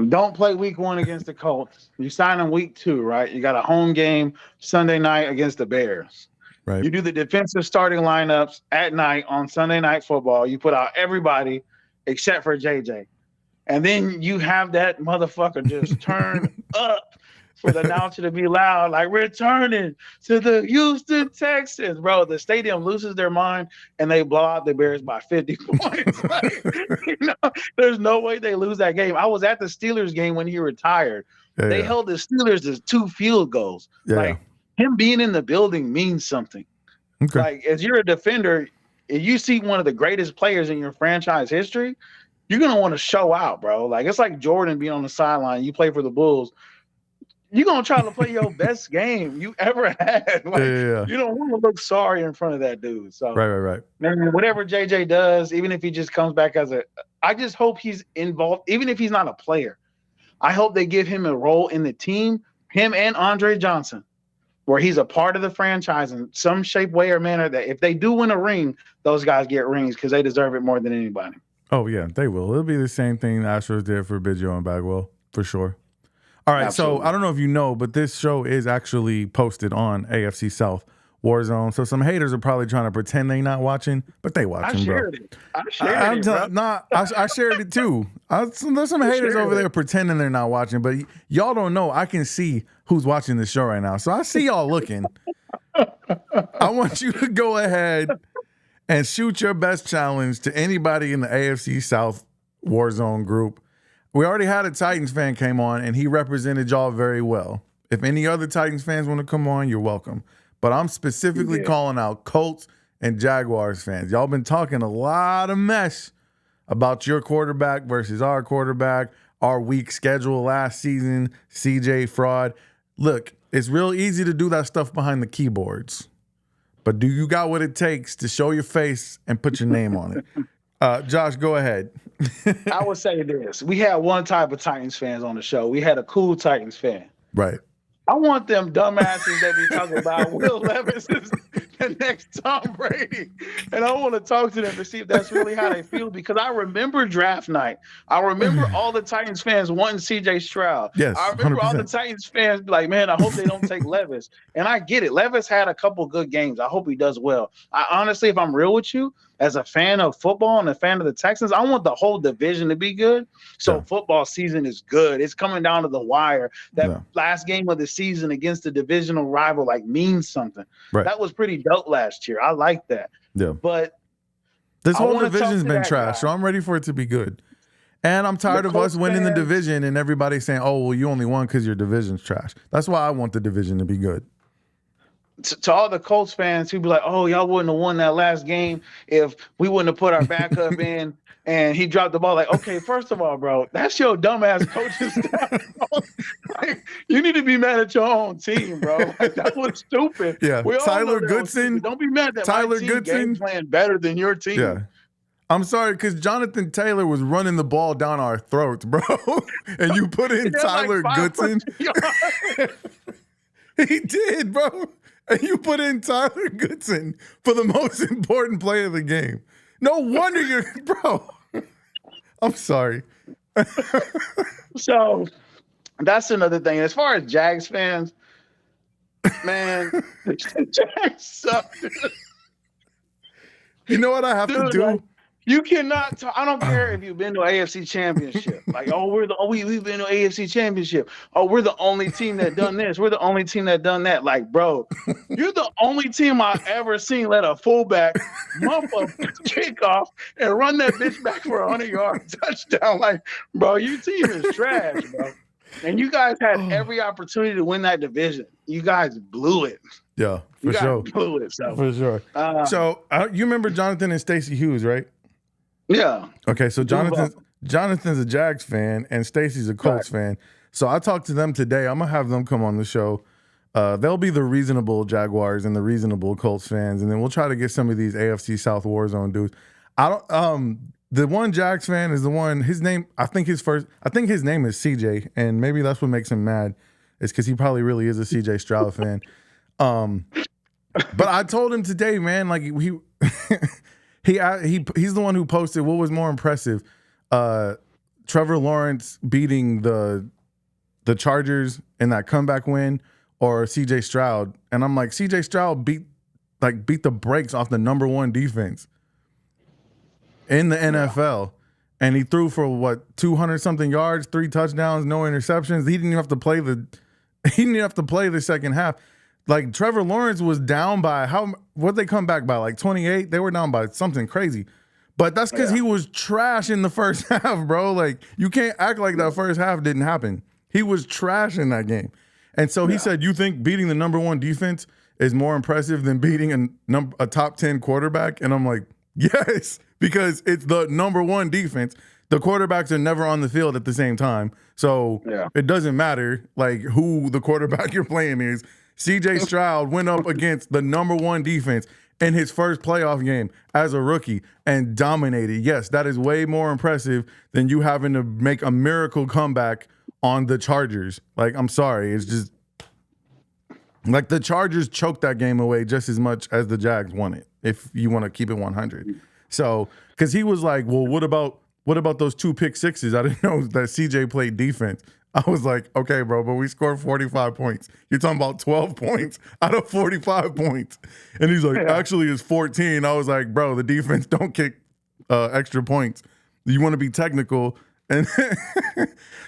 Don't play week 1 against the Colts. You sign in week 2, right? You got a home game Sunday night against the Bears. Right. You do the defensive starting lineups at night on Sunday Night Football. You put out everybody except for JJ. And then you have that motherfucker just turn up for the announcer to be loud, like, returning to the Houston Texans. Bro, the stadium loses their mind and they blow out the Bears by 50 points. There's no way they lose that game. I was at the Steelers game when he retired. They held the Steelers to 2 field goals. Him being in the building means something. Okay. Like, as you're a defender, if you see one of the greatest players in your franchise history, you're going to want to show out, bro. Like, it's like Jordan being on the sideline. You play for the Bulls. You're going to try to play your best game you ever had. You don't want to look sorry in front of that dude. So, right. Man, whatever JJ does, even if he just comes back I just hope he's involved, even if he's not a player. I hope they give him a role in the team, him and Andre Johnson, where he's a part of the franchise in some shape, way, or manner, that if they do win a ring, those guys get rings because they deserve it more than anybody. Oh, yeah, they will. It'll be the same thing the Astros did for Biggio and Bagwell, for sure. All right, Absolutely. So I don't know if you know, but this show is actually posted on AFC South Warzone. So some haters are probably trying to pretend they not watching, but they watching, I shared it. I shared it too. There's some haters over there pretending they're not watching, but y'all don't know. I can see who's watching this show right now. So I see y'all looking. I want you to go ahead and shoot your best challenge to anybody in the AFC South Warzone group. We already had a Titans fan came on, and he represented y'all very well. If any other Titans fans want to come on, you're welcome. But I'm specifically calling out Colts and Jaguars fans. Y'all been talking a lot of mess about your quarterback versus our quarterback, our weak schedule last season, CJ fraud. Look, it's real easy to do that stuff behind the keyboards. But do you got what it takes to show your face and put your name on it? Josh, go ahead. I would say this. We had one type of Titans fans on the show. We had a cool Titans fan. Right. I want them dumbasses that be talking about Will Levis is the next Tom Brady. And I want to talk to them to see if that's really how they feel, because I remember draft night. I remember all the Titans fans wanting CJ Stroud. Yes, I remember 100%. all the Titans fans be like, man, I hope they don't take Levis. And I get it. Levis had a couple good games. I hope he does well. I honestly, if I'm real with you, as a fan of football and a fan of the Texans, I want the whole division to be good. So football season is good. It's coming down to the wire. That last game of the season against the divisional rival means something. Right. That was pretty dope last year. I like that. Yeah. But this whole division's been trash, so I'm ready for it to be good. And I'm tired of us winning the division and everybody saying, oh, well, you only won because your division's trash. That's why I want the division to be good. To all the Colts fans who be like, oh, y'all wouldn't have won that last game if we wouldn't have put our backup in and he dropped the ball. Like, okay, first of all, bro, that's your dumbass coaching staff. You need to be mad at your own team, bro. That was stupid. Yeah, Tyler Goodson. Don't be mad that Tyler my team Goodson game playing better than your team. Yeah. I'm sorry, because Jonathan Taylor was running the ball down our throats, bro. And you put in Tyler Goodson. He did, bro. And you put in Tyler Goodson for the most important play of the game. No wonder you're, bro. I'm sorry. So that's another thing. As far as Jags fans, man, the Jags suck. You know what I have to do? You cannot. I don't care if you've been to an AFC Championship. Like, oh, we've been to AFC Championship. Oh, we're the only team that done this. We're the only team that done that. Like, bro, you're the only team I've ever seen let a fullback muff a kickoff and run that bitch back for a 100-yard touchdown. Like, bro, your team is trash, bro. And you guys had every opportunity to win that division. You guys blew it. Yeah, for sure. Blew it. So. For sure. You remember Jonathan and Stacey Hughes, right? Yeah. Okay, so Jonathan's a Jags fan and Stacey's a Colts fan. So I talked to them today. I'm gonna have them come on the show. They'll be the reasonable Jaguars and the reasonable Colts fans, and then we'll try to get some of these AFC South Warzone dudes. The one Jags fan is the one. His name, I think his name is CJ, and maybe that's what makes him mad. Is because he probably really is a CJ Stroud fan. But I told him today, man, like he's the one who posted what was more impressive, Trevor Lawrence beating the Chargers in that comeback win, or CJ Stroud. And I'm like, CJ Stroud beat the brakes off the number one defense in the NFL, and he threw for what, 200 something yards, 3 touchdowns, no interceptions. He didn't even have to play the second half. Like, Trevor Lawrence was down by what they come back by, like 28? They were down by something crazy. But that's because he was trash in the first half, bro. Like, you can't act like that first half didn't happen. He was trash in that game. And so he said, you think beating the number one defense is more impressive than beating a top 10 quarterback? And I'm like, yes, because it's the number one defense. The quarterbacks are never on the field at the same time. So it doesn't matter, like, who the quarterback you're playing is. CJ Stroud went up against the number one defense in his first playoff game as a rookie and dominated. Yes, that is way more impressive than you having to make a miracle comeback on the Chargers. Like, I'm sorry. It's just like the Chargers choked that game away just as much as the Jags won it, if you want to keep it 100. So, because he was like, well, what about those 2 pick sixes? I didn't know that CJ played defense. I was like, okay, bro, but we scored 45 points. You're talking about 12 points out of 45 points. And he's like, actually, it's 14. I was like, bro, the defense don't kick extra points. You want to be technical. And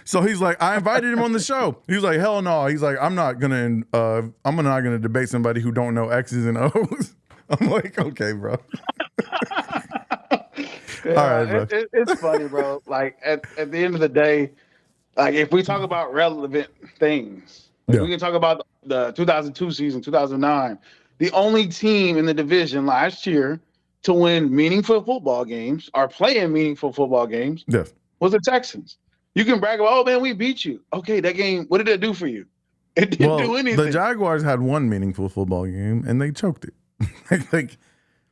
so he's like, I invited him on the show. He was like, hell no. He's like, I'm not gonna debate somebody who don't know X's and O's. I'm like, okay, bro. All right, bro. It's funny, bro. Like, at the end of the day, like, if we talk about relevant things, we can talk about the 2002 season, 2009. The only team in the division last year to win meaningful football games or play in meaningful football games was the Texans. You can brag about, oh, man, we beat you. Okay, that game, what did it do for you? It didn't do anything. The Jaguars had one meaningful football game, and they choked it. like